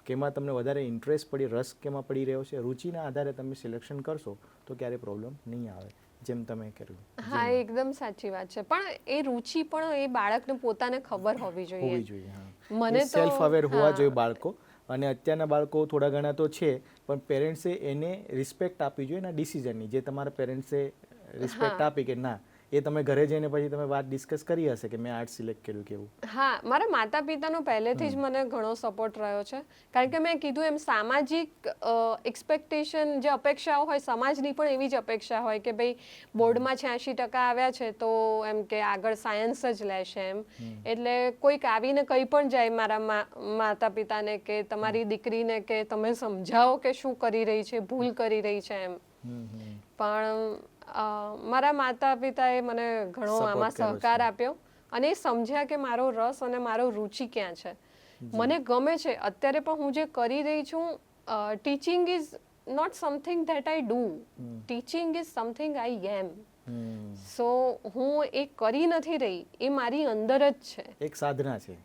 કેમાં તમને વધારે ઇન્ટરેસ્ટ પડી, રસ કેમાં પડી રહ્યો છે, રુચિના આધારે તમે સિલેક્શન કરશો તો ક્યારે પ્રોબ્લેમ નહીં આવે, જેમ તમે કર્યું. હા, એકદમ સાચી વાત છે. પણ એ રુચિ પણ એ બાળકને પોતાને ખબર હોવી જોઈએ. મને તો સેલ્ફ અવેર હોવા જોઈએ બાળકો. અને અત્યારના બાળકો થોડા ઘણા તો છે, પણ પેરેન્ટ્સે એને રિસ્પેક્ટ આપવી જોઈએ એના ડિસિઝનની. જે તમારા પેરેન્ટ્સે રિસ્પેક્ટ આપી કે ના, એ તમે ઘરે જઈને પછી તમે વાત ડિસ્કસ કરી હશે કે મેં આર્ટ્સ સિલેક્ટ કર્યું કેવું. હા, મારા માતા પિતાનો પહેલેથી જ મને ઘણો સપોર્ટ રહ્યો છે, કારણ કે મેં કીધું એમ સામાજિક એક્સપેક્ટેશન, જે અપેક્ષાઓ હોય સમાજની પણ એવી જ અપેક્ષા હોય કે ભાઈ બોર્ડમાં 86% આવ્યા છે તો એમ કે આગળ સાયન્સ જ લેશે એમ. એટલે કોઈક આવીને કંઈ પણ જાય મારા માતા પિતાને કે તમારી દીકરીને કે તમે સમજાવો કે શું કરી રહી છે, ભૂલ કરી રહી છે એમ. પણ મારા માતા પિતાએ મને ઘણો આમાં સહકાર આપ્યો અને એ સમજ્યા કે મારો રસ અને મારો રુચિ ક્યાં છે. મને ગમે છે અત્યારે પણ હું જે કરી રહી છું. Teaching is not something that I do, teaching is something I am. So હું એ કરી નથી રહી, એ મારી અંદર જ છે, એક સાધના છે.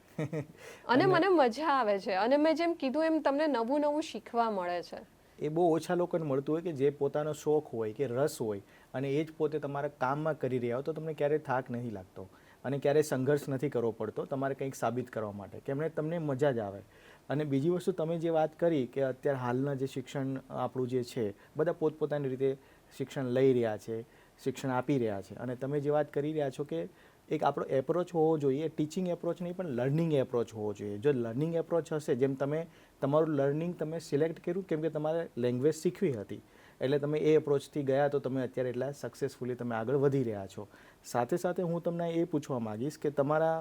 અને મને મજા આવે છે, અને મેં જેમ કીધું એમ તમને નવું નવું શીખવા મળે છે. એ બહુ ઓછા લોકોને મળતું હોય કે જે પોતાનો શોખ હોય કે રસ હોય અને એ જ પોતે તમારા કામમાં કરી રહ્યા હો તો તમને ક્યારેય થાક નહીં લાગતો અને ક્યારેય સંઘર્ષ નથી કરવો પડતો તમારે કંઈક સાબિત કરવા માટે, કેમ તમને મજા જ આવે. અને બીજી વસ્તુ તમે જે વાત કરી કે અત્યારે હાલના જે શિક્ષણ આપણું જે છે બધા પોતપોતાની રીતે શિક્ષણ લઈ રહ્યા છે, શિક્ષણ આપી રહ્યા છે, અને તમે જે વાત કરી રહ્યા છો કે એક આપણો એપ્રોચ હોવો જોઈએ, ટીચિંગ એપ્રોચ નહીં પણ લર્નિંગ એપ્રોચ હોવો જોઈએ. જો લર્નિંગ એપ્રોચ હશે, જેમ તમે તમારું લર્નિંગ તમે સિલેક્ટ કર્યું કેમ કે તમારે લેંગ્વેજ શીખવી હતી એટલે તમે એ એપ્રોચથી ગયા તો તમે અત્યારે એટલા સક્સેસફુલી તમે આગળ વધી રહ્યા છો. સાથે સાથે હું તમને એ પૂછવા માગીશ કે તમારા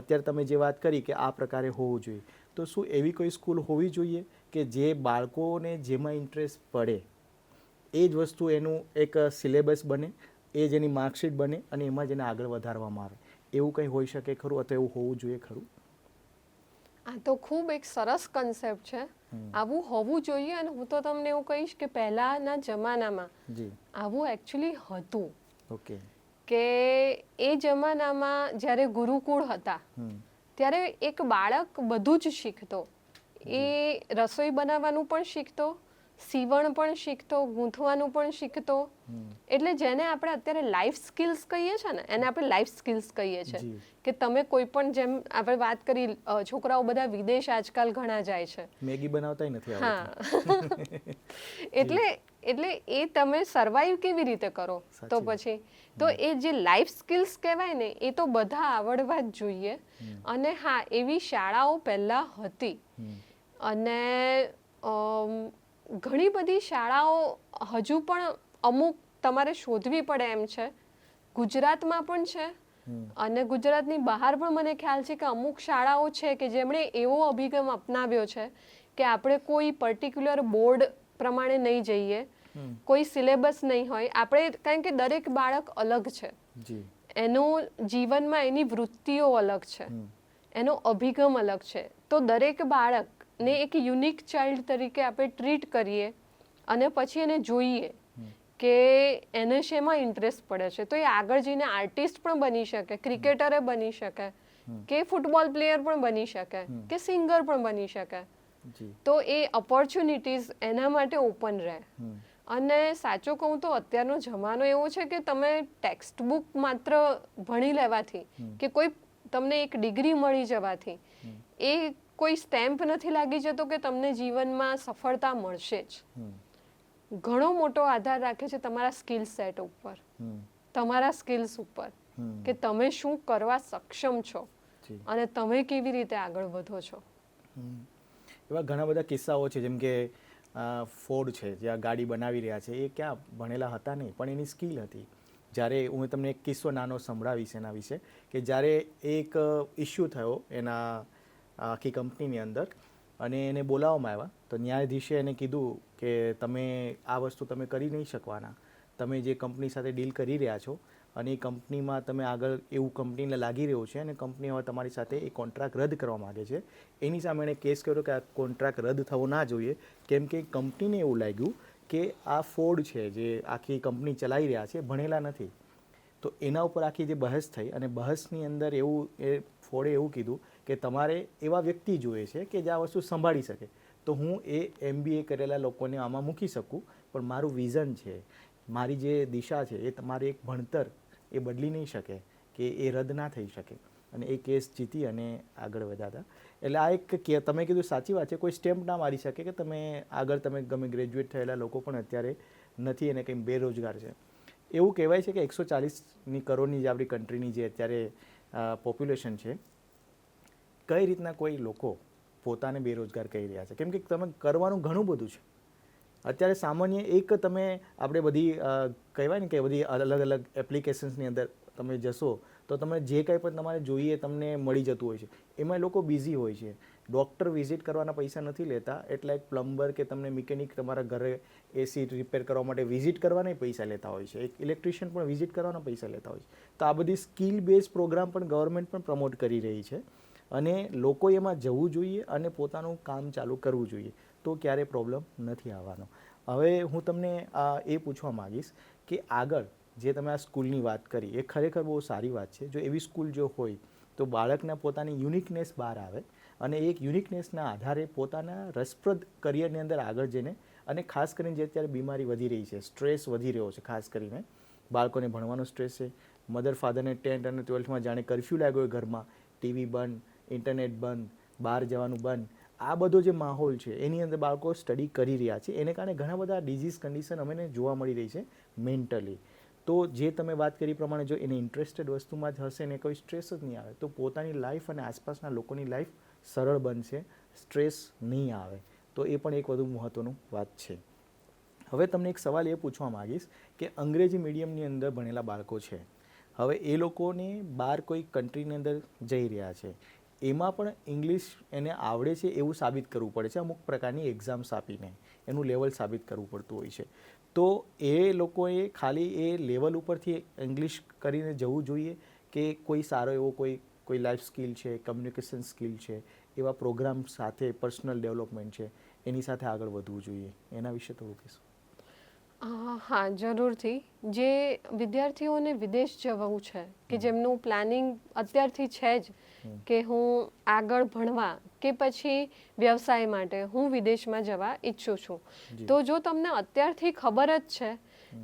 અત્યારે તમે જે વાત કરી કે આ પ્રકારે હોવું જોઈએ, તો શું એવી કોઈ સ્કૂલ હોવી જોઈએ કે જે બાળકોને જેમાં ઇન્ટરેસ્ટ પડે એ જ વસ્તુ એનું એક સિલેબસ બને, એ જ એની માર્કશીટ બને અને એમાં જ એને આગળ વધારવામાં આવે, એવું કંઈ હોઈ શકે ખરું અથવા એવું હોવું જોઈએ ખરું? આ તો ખૂબ એક સરસ કન્સેપ્ટ છે. આવું હોવું જોઈએ, અને હું તો તમને એવું કહીશ કે પહેલાના જમાનામાં આવું એકચ્યુઅલી હતું. ઓકે. કે એ જમાનામાં જ્યારે ગુરુકુળ હતા ત્યારે એક બાળક બધું જ શીખતો. એ રસોઈ બનાવવાનું પણ શીખતો, સીવણ પણ શીખતો, ગૂંથવાનું પણ શીખતો. એટલે જેને આપણે અત્યારે લાઈફ સ્કિલ્સ કહીએ છીએ ને, એને આપણે લાઈફ સ્કિલ્સ કહીએ છીએ કે તમે કોઈ પણ, જેમ આપણે વાત કરી, છોકરાઓ બધા વિદેશ આજકાલ ઘણા જાય છે, મેગી બનાવતાય નથી આવડતું. એટલે એ તમે સર્વાઈવ કેવી રીતે કરો? તો પછી તો એ જે લાઈફ સ્કિલ્સ કહેવાય ને એ તો બધા આવડવા જ જોઈએ. અને હા, એવી શાળાઓ પહેલા હતી અને ઘણી બધી શાળાઓ હજુ પણ અમુક તમારે શોધવી પડે એમ છે. ગુજરાતમાં પણ છે અને ગુજરાતની બહાર પણ મને ખ્યાલ છે કે અમુક શાળાઓ છે કે જેમણે એવો અભિગમ અપનાવ્યો છે કે આપણે કોઈ પર્ટિક્યુલર બોર્ડ પ્રમાણે નહીં જઈએ, કોઈ સિલેબસ નહીં હોય આપણે, કારણ કે દરેક બાળક અલગ છે, એનું જીવનમાં એની વૃત્તિઓ અલગ છે, એનો અભિગમ અલગ છે. તો દરેક બાળકને એક યુનિક ચાઇલ્ડ તરીકે આપણે ટ્રીટ કરીએ અને પછી એને જોઈએ કે એને શેમાં ઇન્ટરેસ્ટ પડે છે, તો એ આગળ જઈને આર્ટિસ્ટ પણ બની શકે, ક્રિકેટરે બની શકે, કે ફૂટબોલ પ્લેયર પણ બની શકે, કે સિંગર પણ બની શકે. તો એ ઓપોર્ચ્યુનિટીઝ એના માટે ઓપન રહે. અને સાચું કહું તો અત્યારનો જમાનો એવો છે કે તમે ટેક્સ્ટ બુક માત્ર ભણી લેવાથી કે કોઈ તમને એક ડિગ્રી મળી જવાથી એ કોઈ સ્ટેમ્પ નથી લાગી જતો કે તમને જીવનમાં સફળતા મળશે જ. ઘણો મોટો આધાર રાખે છે તમારા સ્કિલ સેટ ઉપર, તમારા સ્કિલ્સ ઉપર, કે તમે શું કરવા સક્ષમ છો અને તમે કેવી રીતે આગળ વધો છો. એવા ઘણા બધા કિસ્સાઓ છે, જેમ કે ફોર્ડ છે જ્યાં ગાડી બનાવી રહ્યા છે એ ક્યાં ભણેલા હતા નહીં, પણ એની સ્કિલ હતી. જ્યારે હું તમને એક કિસ્સો નાનો સંભળાવીશ એના વિશે, કે જ્યારે એક ઇસ્યુ થયો એના આખી કંપનીની અંદર અને એને બોલાવવામાં આવ્યા, તો ન્યાયાધીશે એને કીધું કે તમે આ વસ્તુ તમે કરી નહીં શકવાના, તમે જે કંપની સાથે ડીલ કરી રહ્યા છો અને એ કંપનીમાં તમે આગળ એવું કંપનીને લાગી રહ્યું છે અને કંપની હવે તમારી સાથે એ કોન્ટ્રાક્ટ રદ કરવા માગે છે. એની સામે એણે કેસ કર્યો કે આ કોન્ટ્રાક્ટ રદ થવો ના જોઈએ, કેમ કે કંપનીને એવું લાગ્યું કે આ ફોર્ડ છે જે આખી કંપની ચલાવી રહ્યા છે ભણેલા નથી. તો એના ઉપર આખી જે બહસ થઈ અને બહસની અંદર એવું એ ફોર્ડે એવું કીધું કે તમારે એવા વ્યક્તિ જોઈએ છે કે જે આ વસ્તુ સંભાળી શકે. તો હું એ MBA કરેલા લોકોને આમાં મૂકી શકું, પણ મારું વિઝન છે, મારી જે દિશા છે એ તમારી એક ભણતર એ બદલી નહીં શકે કે એ રદ ના થઈ શકે. અને એ કેસ જીતી અને આગળ વધ્યા હતા. એટલે આ એક કે તમે કીધું સાચી વાત છે, કોઈ સ્ટેમ્પ ના મારી શકે કે તમે આગળ તમે ગમે ગ્રેજ્યુએટ થયેલા લોકો પણ અત્યારે નથી અને કંઈ બેરોજગાર છે. એવું કહેવાય છે કે 140 કરોડની જે આપણી કન્ટ્રીની જે અત્યારે પોપ્યુલેશન છે, કઈ રીતના કોઈ લોકો પોતાને બેરોજગાર કહી રહ્યા છે, કેમ કે તમે કરવાનું ઘણું બધું છે. અત્યારે સામાન્ય એક તમે આપણે બધી કહેવાય ને કે બધી અલગ અલગ એપ્લિકેશન્સની અંદર તમે જશો તો તમે જે કંઈ પણ તમારે જોઈએ તમને મળી જતું હોય છે. એમાં લોકો બિઝી હોય છે. ડૉક્ટર વિઝિટ કરવાના પૈસા નથી લેતા, એટલે એક પ્લમ્બર કે તમને મિકેનિક તમારા ઘરે AC રિપેર કરવા માટે વિઝિટ કરવાના પૈસા લેતા હોય છે. એક ઇલેક્ટ્રિશિયન પણ વિઝિટ કરવાના પૈસા લેતા હોય છે. તો આ બધી સ્કિલ બેઝ પ્રોગ્રામ પણ ગવર્મેન્ટ પણ પ્રમોટ કરી રહી છે અને લોકો એમાં જવું જોઈએ અને પોતાનું કામ ચાલુ કરવું જોઈએ, તો ક્યારેય પ્રોબ્લેમ નથી આવવાનો. હવે હું તમને એ પૂછવા માગીશ કે આગળ જે તમે આ સ્કૂલની વાત કરી એ ખરેખર બહુ સારી વાત છે. જો એવી સ્કૂલ જો હોય તો બાળકના પોતાની યુનિકનેસ બહાર આવે અને એક યુનિકનેસના આધારે પોતાના રસપ્રદ કરિયરની અંદર આગળ જઈને, અને ખાસ કરીને જે અત્યારે બીમારી વધી રહી છે, સ્ટ્રેસ વધી રહ્યો છે, ખાસ કરીને બાળકોને ભણવાનો સ્ટ્રેસ છે, મધર ફાધરને 10th અને 12thમાં જાણે કર્ફ્યુ લાગ્યો હોય ઘરમાં, TV બંધ, ઇન્ટરનેટ બંધ, બહાર જવાનું બંધ, આ બધો જે માહોલ છે એની અંદર બાળકો સ્ટડી કરી રહ્યા છે. એને કારણે ઘણા બધા ડિઝીઝ કન્ડિશન અમને જોવા મળી રહી છે મેન્ટલી. તો જે તમે વાત કરી પ્રમાણે જો એને ઇન્ટરેસ્ટેડ વસ્તુમાં જ હશે ને કોઈ સ્ટ્રેસ જ નહીં આવે, તો પોતાની લાઈફ અને આસપાસના લોકોની લાઈફ સરળ બનશે, સ્ટ્રેસ નહીં આવે. તો એ પણ એક વધુ મહત્ત્વનું વાત છે. હવે તમને એક સવાલ એ પૂછવા માગીશ કે અંગ્રેજી મીડિયમની અંદર ભણેલા બાળકો છે, હવે એ લોકોને બહાર કોઈ કન્ટ્રીની અંદર જઈ રહ્યા છે, એમાં પણ ઇંગ્લિશ એને આવડે છે એવું સાબિત કરવું પડે છે. અમુક પ્રકારની એક્ઝામ્સ આપીને એનું લેવલ સાબિત કરવું પડતું હોય છે. તો એ લોકોએ ખાલી એ લેવલ ઉપરથી ઇંગ્લિશ કરીને જવું જોઈએ કે કોઈ સારો એવો કોઈ લાઈફ સ્કિલ છે, કમ્યુનિકેશન સ્કિલ છે, એવા પ્રોગ્રામ સાથે પર્સનલ ડેવલપમેન્ટ છે એની સાથે આગળ વધવું જોઈએ? એના વિશે થોડું કહેશો? હા, જરૂરથી. જે વિદ્યાર્થીઓને વિદેશ જવું છે, કે જેમનું પ્લાનિંગ અત્યારથી છે જ કે હું આગળ ભણવા કે પછી વ્યવસાય માટે હું વિદેશમાં જવા ઈચ્છું છું, તો જો તમને અત્યારથી ખબર જ છે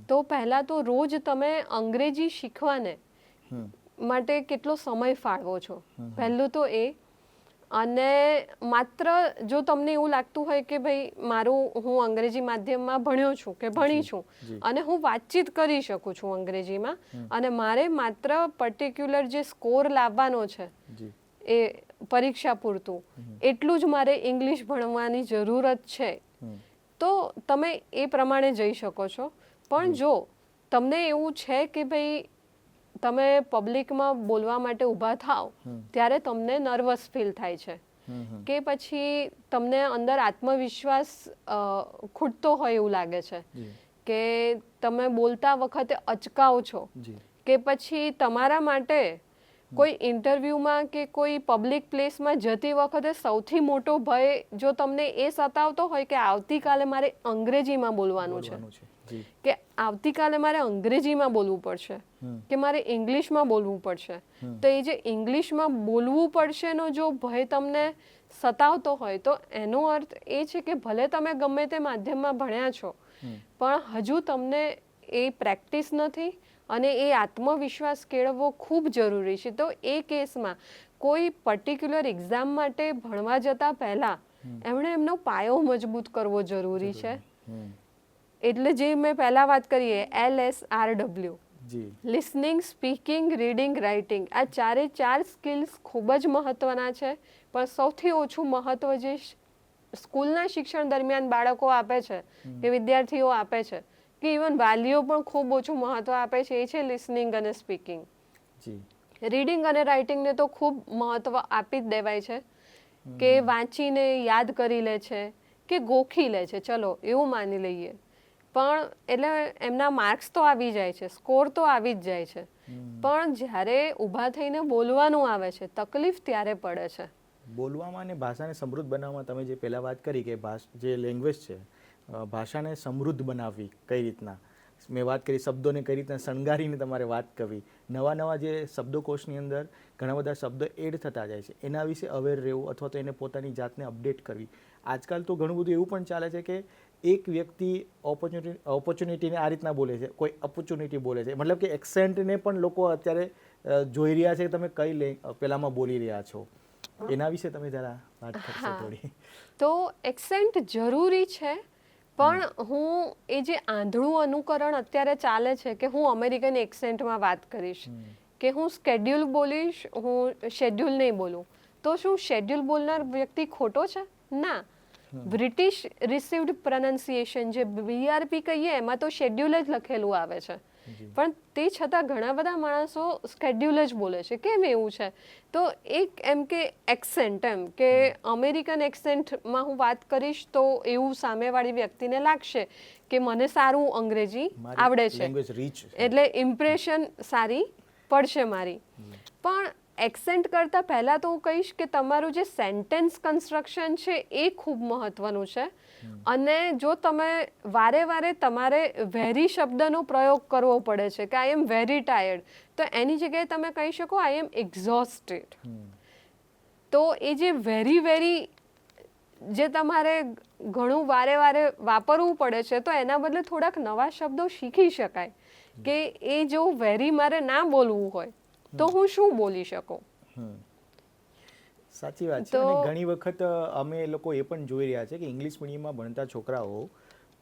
તો પહેલાં તો રોજ તમે અંગ્રેજી શીખવાને માટે કેટલો સમય ફાળવો છો, પહેલું તો એ. અને માત્ર જો તમને એવું લાગતું હોય કે ભાઈ હું અંગ્રેજી માધ્યમમાં ભણ્યો છું કે ભણી છું અને હું વાતચીત કરી શકું છું અંગ્રેજીમાં, અને મારે માત્ર પર્ટિક્યુલર જે સ્કોર લાવવાનો છે એ પરીક્ષા પૂરતું એટલું જ મારે ઇંગ્લિશ ભણવાની જરૂરત છે, તો તમે એ પ્રમાણે જઈ શકો છો. પણ જો તમને એવું છે કે ભાઈ તમે પબ્લિકમાં બોલવા માટે ઊભા થાવ ત્યારે તમને નર્વસ ફીલ થાય છે કે પછી તમને અંદર આત્મવિશ્વાસ ખૂટતો હોય એવું લાગે છે કે તમે બોલતા વખતે અચકાઓ છો, કે પછી તમારા માટે કોઈ ઇન્ટરવ્યૂમાં કે કોઈ પબ્લિક પ્લેસમાં જતી વખતે સૌથી મોટો ભય જો તમને એ સતાવતો હોય કે આવતીકાલે મારે અંગ્રેજીમાં બોલવાનું છે, કે આવતીકાલે મારે અંગ્રેજીમાં બોલવું પડશે કે મારે ઇંગ્લિશમાં બોલવું પડશે, તો એ જે ઇંગ્લિશમાં બોલવું પડશેનો જો ભય તમને સતાવતો હોય તો એનો અર્થ એ છે કે ભલે તમે ગમે તે માધ્યમમાં ભણ્યા છો પણ હજુ તમને એ પ્રેક્ટિસ નથી અને એ આત્મવિશ્વાસ કેળવવો ખૂબ જરૂરી છે. તો એ કેસમાં કોઈ પર્ટિક્યુલર એક્ઝામ માટે ભણવા જતાં પહેલાં એમણે એમનો પાયો મજબૂત કરવો જરૂરી છે. એટલે જે મેં પહેલાં વાત કરીએ LSRW, listening, speaking, reading, writing, આ ચારે ચાર સ્કિલ્સ ખૂબ જ મહત્ત્વના છે. પણ સૌથી ઓછું મહત્ત્વ જે સ્કૂલના શિક્ષણ દરમિયાન બાળકો આપે છે કે વિદ્યાર્થીઓ આપે છે કે ઇવન વાલીઓ પણ ખૂબ ઓછું મહત્વ આપે છે, એ છે લિસનિંગ અને સ્પીકિંગ. જી રીડિંગ અને રાઇટિંગને તો ખૂબ મહત્વ આપી જ દેવાય છે કે વાંચીને યાદ કરી લે છે કે ગોખી લે છે, ચલો એવું માની લઈએ. પણ એટલે એમના માર્ક્સ તો આવી જાય છે, સ્કોર તો આવી જ જાય છે, પણ જ્યારે ઊભા થઈને બોલવાનું આવે છે તકલીફ ત્યારે પડે છે. બોલવામાં અને ભાષાને સમૃદ્ધ બનાવવામાં તમે જે પહેલાં વાત કરી કે જે લેંગ્વેજ છે ભાષાને સમૃદ્ધ બનાવવી કઈ રીતના, મેં વાત કરી શબ્દોને કઈ રીતના શણગારીને તમારે વાત કરવી, નવા નવા જે શબ્દકોશની અંદર ઘણા બધા શબ્દો એડ થતા જાય છે, એના વિશે અવેર રહેવું અથવા તો એને પોતાની જાતને અપડેટ કરવી. આજકાલ તો ઘણું બધું એવું પણ ચાલે છે કે એક વ્યક્તિ ઓપોર્ચ્યુનિટીને આ રીતના બોલે છે, કોઈ ઓપોર્ચ્યુનિટી બોલે છે, મતલબ કે એક્સેન્ટને પણ લોકો અત્યારે જોઈ રહ્યા છે કે તમે કઈ પેલામાં બોલી રહ્યા છો. એના વિશે તમે જરા વાત કરશો થોડી? તો એક્સેન્ટ જરૂરી છે, પણ હું એ જે આંધળું અનુકરણ અત્યારે ચાલે છે કે હું અમેરિકન એક્સેન્ટમાં વાત કરીશ કે હું સ્કેડ્યુલ બોલીશ, હું શેડ્યુલ નહીં બોલું, તો શું શેડ્યુલ બોલનાર વ્યક્તિ ખોટો છે? ના. બ્રિટિશ રિસીવ્ડ પ્રોનાઉન્સિએશન જે BRP કહીએ એમાં તો શેડ્યુલ જ લખેલું આવે છે, પણ તે છતાં ઘણા બધા માણસો સ્કેડ્યુલ જ બોલે છે. કેમ એવું છે? તો એક એમ કે એક્સેન્ટ, એમ કે અમેરિકન એક્સેન્ટમાં હું વાત કરીશ તો એવું સામેવાળી વ્યક્તિને લાગશે કે મને સારું અંગ્રેજી આવડે છે, એટલે ઇમ્પ્રેશન સારી પડશે મારી. પણ એક્સેન્ટ કરતાં પહેલાં તો હું કહીશ કે તમારું જે સેન્ટેન્સ કન્સ્ટ્રક્શન છે એ ખૂબ મહત્ત્વનું છે. અને જો તમે વારે વારે તમારે વેરી શબ્દનો પ્રયોગ કરવો પડે છે કે આઈ એમ વેરી ટાયર્ડ, તો એની જગ્યાએ તમે કહી શકો આઈ એમ એક્ઝોસ્ટેડ. તો એ જે વેરી જે તમારે ઘણું વારે વારે વાપરવું પડે છે, તો એના બદલે થોડાક નવા શબ્દો શીખી શકાય કે એ જો વેરી મારે ના બોલવું હોય તો હું શું બોલી શકું. સાચી વાત છે. અને ઘણી વખત અમે લોકો એ પણ જોઈ રહ્યા છે કે ઇંગ્લિશ મીડિયમમાં ભણતા છોકરાઓ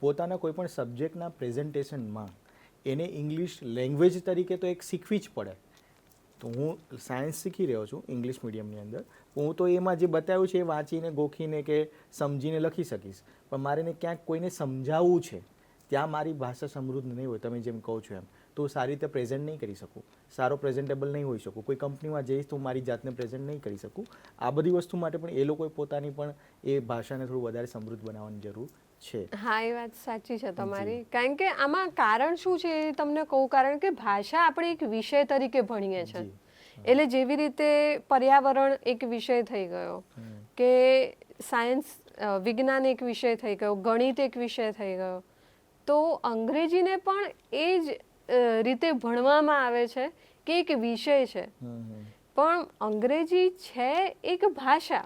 પોતાના કોઈ પણ સબ્જેક્ટના પ્રેઝન્ટેશનમાં એને ઇંગ્લિશ લેંગ્વેજ તરીકે તો એક શીખવી જ પડે. તો હું સાયન્સ શીખી રહ્યો છું ઇંગ્લિશ મીડિયમની અંદર, હું તો એમાં જે બતાવ્યું છે એ વાંચીને ગોખીને કે સમજીને લખી શકીશ, પણ મારે એને ક્યાંક કોઈને સમજાવવું છે ત્યાં મારી ભાષા સમૃદ્ધ નહીં હોય, તમે જેમ કહો છો એમ, તો સારી રીતે પ્રેઝન્ટ નહીં કરી શકું, સારો પ્રેઝન્ટેબલ નહીં હોઈ શકું, કોઈ કંપનીમાં જઈશ તો મારી જાતને પ્રેઝન્ટ નહીં કરી શકું. આ બધી વસ્તુ માટે પણ એ લોકોએ પોતાની પણ એ ભાષાને થોડું વધારે સમૃદ્ધ બનાવવાની જરૂર છે. હા, એ વાત સાચી છે તમારી. કારણ કે આમાં કારણ શું છે એ તમને કહું. કારણ કે ભાષા આપણે એક વિષય તરીકે ભણીએ છીએ, એટલે જેવી રીતે પર્યાવરણ એક વિષય થઈ ગયો, કે સાયન્સ વિજ્ઞાન એક વિષય થઈ ગયો, ગણિત એક વિષય થઈ ગયો, તો અંગ્રેજીને પણ એ જ રીતે ભણવામાં આવે છે કે એક વિષય છે. પણ અંગ્રેજી છે એક ભાષા,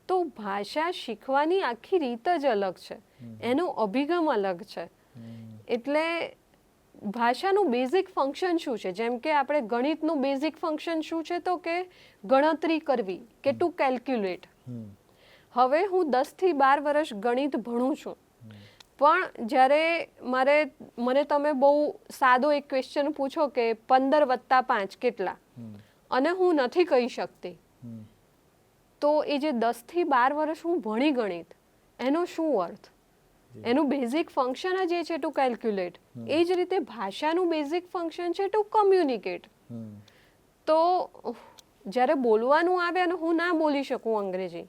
તો ભાષા શીખવાની આખી રીત જ અલગ છે, એનો અભિગમ અલગ છે. એટલે ભાષાનું બેઝિક ફંક્શન શું છે? જેમ કે આપણે ગણિતનું બેઝિક ફંક્શન શું છે? તો કે ગણતરી કરવી, કે ટુ કેલ્ક્યુલેટ. હવે હું 10 થી 12 વર્ષ ગણિત ભણું છું, પણ જ્યારે મને તમે બહુ સાદો એક ક્વેશ્ચન પૂછો કે 15 + 5 કેટલા, અને હું નથી કહી શકતી, તો એ જે 10 થી 12 વર્ષ હું ભણી ગણિત, એનો શું અર્થ? એનું બેઝિક ફંક્શન જ એ છે ટુ કેલ્ક્યુલેટ. એ જ રીતે ભાષાનું બેઝિક ફંક્શન છે ટુ કમ્યુનિકેટ. તો જ્યારે બોલવાનું આવે અને હું ના બોલી શકું અંગ્રેજી,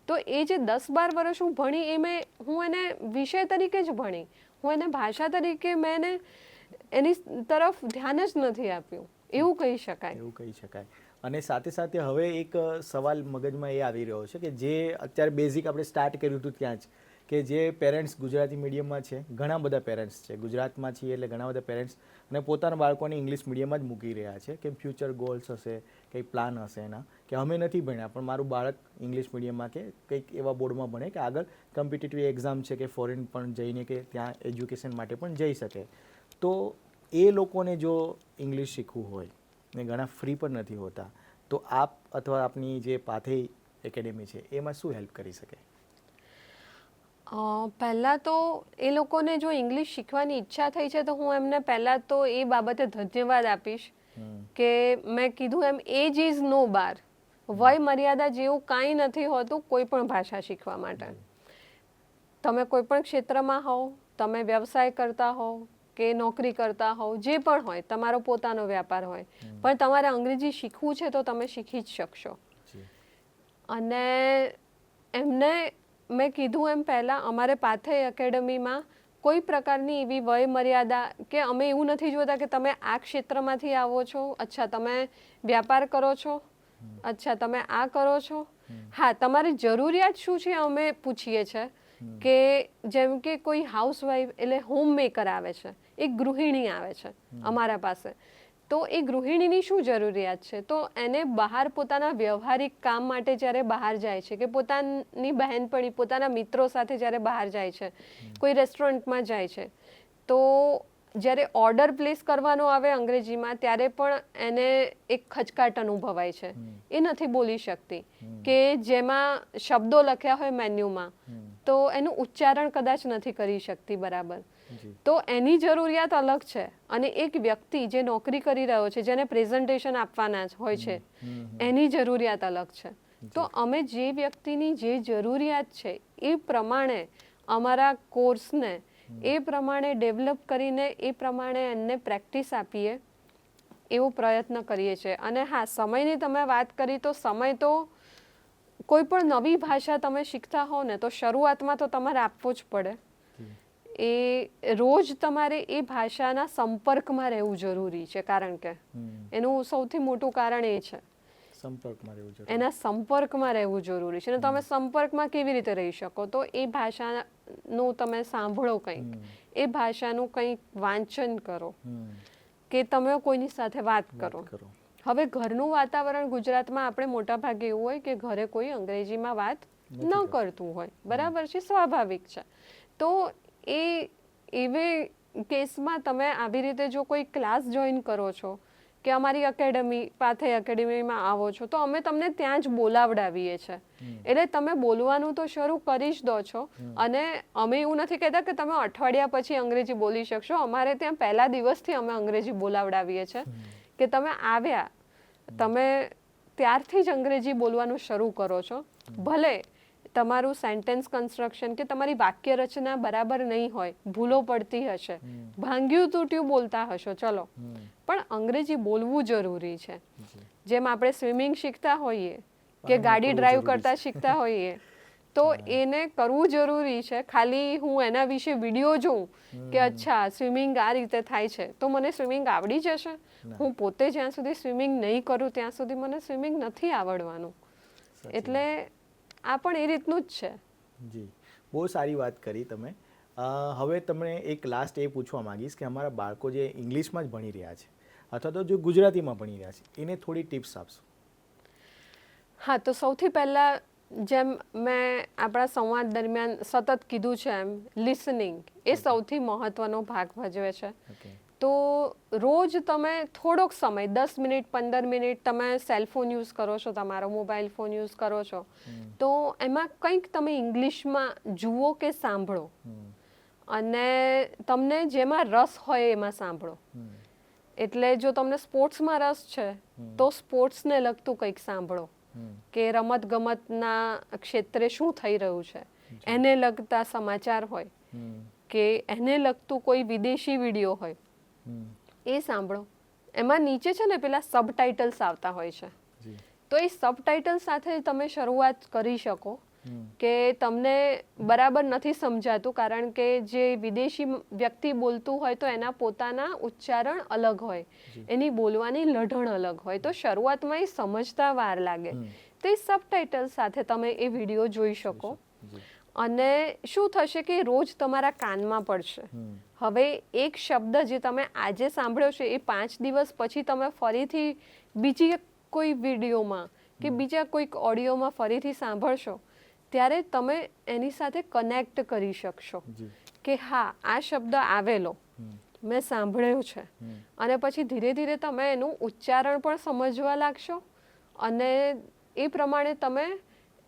તો એ જે 10-12 વર્ષ હું ભણી હું એને વિષય તરીકે જ ભણી, હું એને ભાષા તરીકે મેં એની તરફ ધ્યાન જ નથી આપ્યું, એવું કહી શકાય. અને સાથે સાથે હવે એક સવાલ મગજમાં એ આવી રહ્યો છે કે જે અત્યારે બેઝિક આપણે સ્ટાર્ટ કર્યું હતું ત્યાં જ, કે જે પેરેન્ટ્સ ગુજરાતી મીડિયમમાં છે, ઘણા બધા પેરેન્ટ્સ છે, ગુજરાતમાં છીએ એટલે ઘણા બધા પેરેન્ટ્સ અને પોતાના બાળકોને ઇંગ્લિશ મીડિયમમાં જ મૂકી રહ્યા છે કે ફ્યુચર ગોલ્સ હશે, કંઈ પ્લાન હશે એના, કે અમે નથી ભણ્યા પણ મારું બાળક ઇંગ્લિશ મીડિયમમાં કે કંઈક એવા બોર્ડમાં ભણે કે આગળ કોમ્પિટિટિવ એક્ઝામ છે કે ફોરેન પણ જઈને કે ત્યાં એજ્યુકેશન માટે પણ જઈ શકે. તો એ લોકોને જો ઇંગ્લિશ શીખવું હોય ને ઘણા ફ્રી પણ નથી હોતા, તો આપ અથવા આપની જે પાથેય એકેડેમી છે એમાં શું હેલ્પ કરી શકે? પહેલાં તો એ લોકોને જો ઇંગ્લિશ શીખવાની ઈચ્છા થઈ છે તો હું એમને પહેલાં તો એ બાબતે ધન્યવાદ આપીશ કે મેં કીધું એમ એજ ઇઝ નો બાર, વય મર્યાદા જેવું કાંઈ નથી હોતું કોઈ પણ ભાષા શીખવા માટે. તમે કોઈ પણ ક્ષેત્રમાં હોવ, તમે વ્યવસાય કરતા હોવ કે નોકરી કરતા હોવ, જે પણ હોય, તમારો પોતાનો વ્યાપાર હોય, પણ તમારે અંગ્રેજી શીખવું છે તો તમે શીખી જ શકશો. અને એમને મેં કીધું એમ પહેલાં અમારે પાથેય એકેડમીમાં કોઈ પ્રકારની એવી વય મર્યાદા કે અમે એવું નથી જોતા કે તમે આ ક્ષેત્રમાંથી આવો છો, અચ્છા તમે વ્યાપાર કરો છો, અચ્છા તમે આ કરો છો. હા, તમારી જરૂરિયાત શું છે અમે પૂછીએ છીએ કે જેમ કે કોઈ હાઉસવાઈફ એટલે હોમ મેકર આવે છે, એક ગૃહિણી આવે છે અમારા પાસે, તો એ ગૃહિણીની શું જરૂરિયાત છે? તો એને બહાર પોતાના વ્યવહારિક કામ માટે જ્યારે બહાર જાય છે કે પોતાની બહેનપણી, પોતાના મિત્રો સાથે જ્યારે બહાર જાય છે, કોઈ રેસ્ટોરન્ટમાં જાય છે, તો જ્યારે ઓર્ડર પ્લેસ કરવાનો આવે અંગ્રેજીમાં ત્યારે પણ એને એક ખચકાટ અનુભવાય છે. એ નથી બોલી શકતી કે જેમાં શબ્દો લખ્યા હોય મેન્યુમાં તો એનું ઉચ્ચારણ કદાચ નથી કરી શકતી બરાબર. તો એની જરૂરિયાત અલગ છે અને એક વ્યક્તિ જે નોકરી કરી રહ્યો છે, જેને પ્રેઝન્ટેશન આપવાના હોય છે, એની જરૂરિયાત અલગ છે. તો અમે જે વ્યક્તિની જે જરૂરિયાત છે એ પ્રમાણે અમારા કોર્સને એ પ્રમાણે ડેવલપ કરીને એ પ્રમાણે એમને પ્રેક્ટિસ આપીએ એવો પ્રયત્ન કરીએ છીએ. અને હા, સમયની તમે વાત કરી તો સમય તો કોઈ પણ નવી ભાષા તમે શીખતા હો ને તો શરૂઆતમાં તો તમારે આપવો જ પડે. એ રોજ તમારે એ ભાષાના સંપર્કમાં રહેવું જરૂરી છે, કારણ કે એનું સૌથી મોટું કારણ એ છે એના સંપર્કમાં રહેવું જરૂરી છે. અને તમે સંપર્કમાં કેવી રીતે રહી શકો? તો એ ભાષાનું તમે સાંભળો કંઈક, એ ભાષાનું કંઈક વાંચન કરો કે તમે કોઈની સાથે વાત કરો. હવે ઘરનું વાતાવરણ ગુજરાતમાં આપણે મોટા ભાગે એવું હોય કે ઘરે કોઈ અંગ્રેજીમાં વાત ન કરતું હોય, બરાબર છે, સ્વાભાવિક છે. તો એવે કેસમાં તમે આવી રીતે જો કોઈ ક્લાસ જોઈન કરો છો કે અમારી એકેડમી પાથે એકેડમીમાં આવો છો તો અમે તમને ત્યાં જ બોલાવડાવીએ છીએ. એટલે તમે બોલવાનું તો શરૂ કરી જ દો છો. અને અમે એવું નથી કહેતા કે તમે અઠવાડિયા પછી અંગ્રેજી બોલી શકશો. અમારે ત્યાં પહેલા દિવસથી અમે અંગ્રેજી બોલાવડાવીએ છીએ કે તમે આવ્યા, તમે ત્યારથી જ અંગ્રેજી બોલવાનું શરૂ કરો છો. ભલે તમારું સેન્ટેન્સ કન્સ્ટ્રક્શન કે તમારી વાક્ય રચના બરાબર નહીં હોય, ભૂલો પડતી હશે, ભાંગ્યું તૂટ્યું બોલતા હશો, ચલો, પણ અંગ્રેજી બોલવું જરૂરી છે. જેમ આપણે સ્વિમિંગ શીખતા હોઈએ કે ગાડી ડ્રાઈવ કરતા શીખતા હોઈએ તો એને કરવું જરૂરી છે. ખાલી હું એના વિશે વિડીયો જોઉં કે અચ્છા સ્વિમિંગ આ રીતે થાય છે તો મને સ્વિમિંગ આવડી જશે? હું પોતે જ્યાં સુધી સ્વિમિંગ નહીં કરું ત્યાં સુધી મને સ્વિમિંગ નથી આવડવાનું. એટલે આ પણ એ રીતનું જ છે. જી, બહુ સારી વાત કરી તમે. હવે તમને એક લાસ્ટ એ પૂછવા માંગીશ કે અમારા બાળકો જે ઇંગ્લિશમાં જ ભણી રહ્યા છે અથવા તો જો ગુજરાતીમાં ભણી રહ્યા છે એને થોડી ટિપ્સ આપશો. હા, તો સૌથી પહેલાં જેમ મેં આપણા સંવાદ દરમિયાન સતત કીધું છે એમ લિસનિંગ એ સૌથી મહત્ત્વનો ભાગ ભજવે છે. તો રોજ તમે થોડોક સમય 10 મિનિટ 15 મિનિટ તમે સેલફોન યુઝ કરો છો, તમારો મોબાઈલ ફોન યુઝ કરો છો, તો એમાં કંઈક તમે ઇંગ્લિશમાં જુઓ કે સાંભળો અને તમને જેમાં રસ હોય એમાં સાંભળો. એટલે જો તમને સ્પોર્ટ્સમાં રસ છે તો સ્પોર્ટ્સને લગતું કંઈક સાંભળો કે રમતગમતના ક્ષેત્રે શું થઈ રહ્યું છે, એને લગતા સમાચાર હોય કે એને લગતું કોઈ વિદેશી વિડીયો હોય એ સાંભળો. એમાં નીચે છે ને પેલા સબટાઇટલ્સ આવતા હોય છે, તો એ સબટાઇટલ સાથે તમે શરૂઆત કરી શકો કે તમને બરાબર નથી સમજાતું કારણ કે જે વિદેશી વ્યક્તિ બોલતું હોય તો એના પોતાના ઉચ્ચારણ અલગ હોય, એની બોલવાની લઢણ અલગ હોય, તો શરૂઆતમાં એ સમજતા વાર લાગે. તો એ સબટાઇટલ સાથે તમે એ વિડીયો જોઈ શકો. અને શું થશે કે રોજ તમારા કાનમાં પડશે. હવે એક શબ્દ જે તમે આજે સાંભળ્યો છે એ 5 દિવસ પછી તમે ફરીથી બીજી કોઈ વિડીયોમાં કે બીજા કોઈક ઓડિયોમાં ફરીથી સાંભળશો ત્યારે તમે એની સાથે કનેક્ટ કરી શકશો કે હા આ શબ્દ આવેલો મેં સાંભળ્યો છે. અને પછી ધીરે ધીરે તમે એનું ઉચ્ચારણ પણ સમજવા લાગશો અને એ પ્રમાણે તમે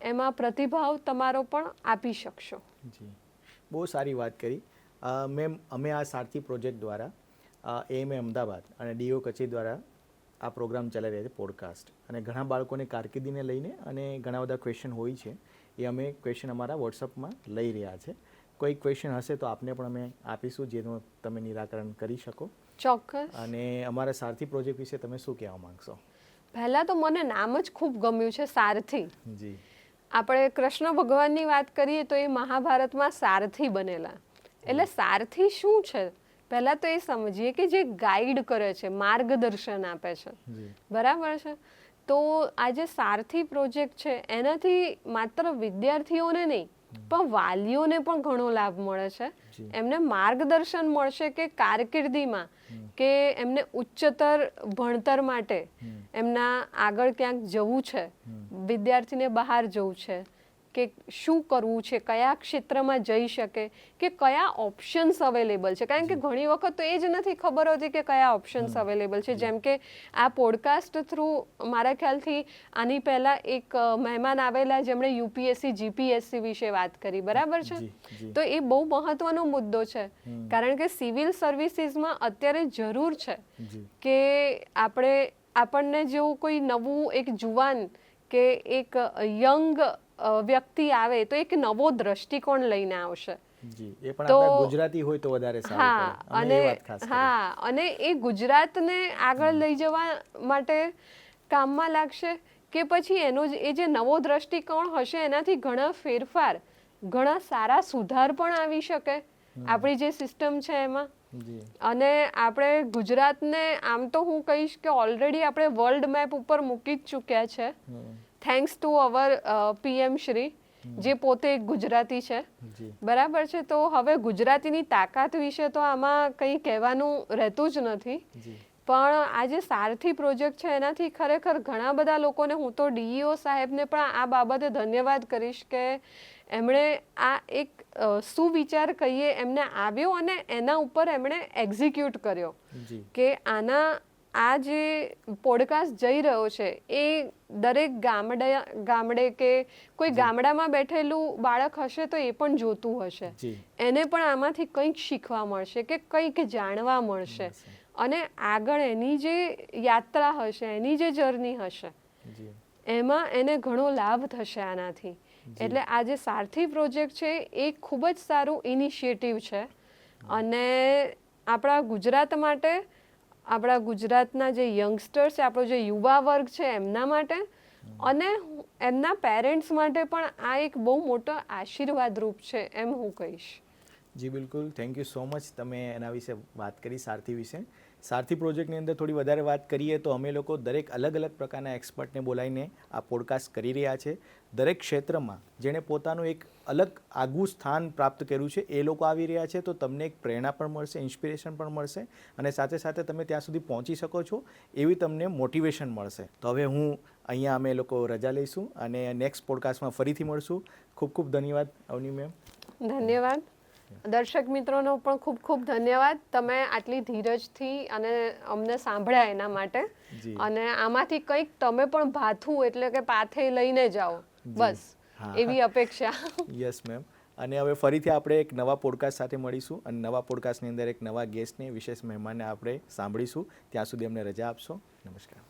એમાં પ્રતિભાવ તમારો પણ આપી શકશો. જી, બહુ સારી વાત કરી. અમે આ સારથી પ્રોજેક્ટ દ્વારા એએમએ અમદાવાદ અને ડીઓ કચેરી દ્વારા આ પ્રોગ્રામ ચલાવી રહ્યા છે પોડકાસ્ટ, અને ઘણા બાળકોને કારકિર્દીને લઈને અને ઘણા બધા ક્વેશ્ચન હોય છે એ અમે ક્વેશ્ચન અમારા વોટ્સઅપમાં લઈ રહ્યા છે. કોઈ ક્વેશ્ચન હશે તો આપને પણ અમે આપીશું જેનું તમે નિરાકરણ કરી શકો. ચોક્કસ. અને અમારા સારથી પ્રોજેક્ટ વિશે તમે શું કહેવા માંગશો? પહેલાં તો મને નામ જ ખૂબ ગમ્યું છે, સારથી. જી. આપણે કૃષ્ણ ભગવાનની વાત કરીએ તો એ મહાભારતમાં સારથી બનેલા. એટલે સારથી શું છે પહેલાં તો એ સમજીએ કે જે ગાઈડ કરે છે, માર્ગદર્શન આપે છે. જી. બરાબર છે. તો આ જે સારથી પ્રોજેક્ટ છે એનાથી માત્ર વિદ્યાર્થીઓને નહીં પણ વાલીઓને પણ ઘણો લાભ મળે છે. જી. એમને માર્ગદર્શન મળશે કે કારકિર્દીમાં કે એમને ઉચ્ચતર ભણતર માટે એમના આગળ ક્યાંક જવું છે, વિદ્યાર્થીને બહાર જવું છે કે શું કરવું છે, કયા ક્ષેત્રમાં જઈ શકે, કે કયા ઓપ્શન્સ અવેલેબલ છે. કારણ કે ઘણી વખત તો એ જ નથી ખબર હોતી કે કયા ઓપ્શન્સ અવેલેબલ છે. જેમ કે આ પોડકાસ્ટ થ્રુ મારા ખ્યાલથી આની પહેલાં એક મહેમાન આવેલા જેમણે યુપીએસસી જીપીએસસી વિશે વાત કરી, બરાબર છે. તો એ બહુ મહત્વનો મુદ્દો છે કારણ કે સિવિલ સર્વિસીસમાં અત્યારે જરૂર છે કે આપણને જેવું કોઈ નવું એક જુવાન કે એક યંગ વ્યક્તિ આવે તો એક નવો દ્રષ્ટિકોણ લઈને આવશે. જી. એ પણ આપણા ગુજરાતી હોય તો વધારે સારું પડે. અમે એ વાત ખાસ કરી. અને એ ગુજરાતને આગળ લઈ જવા માટે કામમાં લાગશે કે પછી એનો એ જે નવો દ્રષ્ટિકોણ હશે એનાથી ઘણા ફેરફાર, ઘણા સારા સુધાર પણ આવી શકે આપણી જે સિસ્ટમ છે એમાં. જી. અને આપણે ગુજરાતને આમ તો હું કહીશ કે ઓલરેડી આપણે વર્લ્ડ મેપ ઉપર મૂકી જ ચૂક્યા છે, thanks to our PM Shri, જે પોતે એક ગુજરાતી છે. બરાબર છે. તો હવે ગુજરાતીની તાકાત વિશે તો આમાં કંઈ કહેવાનું રહેતું જ નથી. પણ આ જે સારથી પ્રોજેક્ટ છે એનાથી ખરેખર ઘણા બધા લોકોને, હું તો ડીઈઓ સાહેબને પણ આ બાબતે ધન્યવાદ કરીશ કે એમણે આ એક સુવિચાર કહીએ એમને આવ્યો અને એના ઉપર એમણે એક્ઝિક્યુટ કર્યો કે આ જે પોડકાસ્ટ જઈ રહ્યો છે એ દરેક ગામડે કે કોઈ ગામડામાં બેઠેલું બાળક હશે તો એ પણ જોતું હશે, એને પણ આમાંથી કંઈક શીખવા મળશે કે કંઈક જાણવા મળશે અને આગળ એની જે યાત્રા હશે, એની જે જર્ની હશે એમાં એને ઘણો લાભ થશે આનાથી. એટલે આ જે સારથી પ્રોજેક્ટ છે એ ખૂબ જ સારું ઇનિશિયેટિવ છે અને આપણા ગુજરાત માટે, આપણા ગુજરાતના જે યંગસ્ટર્સ છે, આપણો જે યુવા વર્ગ છે એમના માટે અને એમના પેરેન્ટ્સ માટે પણ આ એક બહુ મોટો આશીર્વાદરૂપ છે એમ હું કહીશ. જી બિલકુલ. Thank you so much. તમે એના વિશે વાત કરી, સારથી વિશે. સારથી પ્રોજેક્ટની અંદર થોડી વધારે વાત કરીએ તો અમે લોકો દરેક અલગ અલગ પ્રકારના એક્સપર્ટને બોલાવીને આ પોડકાસ્ટ કરી રહ્યા છે. દરેક ક્ષેત્રમાં જેણે પોતાનું એક અલગ આગવું સ્થાન પ્રાપ્ત કર્યું છે એ લોકો આવી રહ્યા છે. તો તમને એક પ્રેરણા પણ મળશે, ઇન્સ્પિરેશન પણ મળશે અને સાથે સાથે તમે ત્યાં સુધી પહોંચી શકો છો એવી તમને મોટિવેશન મળશે. તો હવે અહીંયા અમે લોકો રજા લઈશું અને નેક્સ્ટ પોડકાસ્ટમાં ફરીથી મળશું. ખૂબ ખૂબ ધન્યવાદ અવની મેમ. ધન્યવાદ. દર્શક મિત્રોનો પણ ખૂબ ખૂબ ધન્યવાદ. તમે આટલી ધીરજથી અને અમને સાંભળ્યા એના માટે. અને આમાંથી કંઈક તમે પણ ભાથું એટલે કે પાથે લઈને જાઓ, બસ એવી અપેક્ષા. Yes ma'am. અને હવે ફરીથી આપણે એક નવા પોડકાસ્ટ સાથે મળીશું અને નવા પોડકાસ્ટની અંદર એક નવા ગેસ્ટને, વિશેષ મહેમાનને આપણે સાંભળીશું. ત્યાં સુધી અમને રજા આપશો. નમસ્કાર.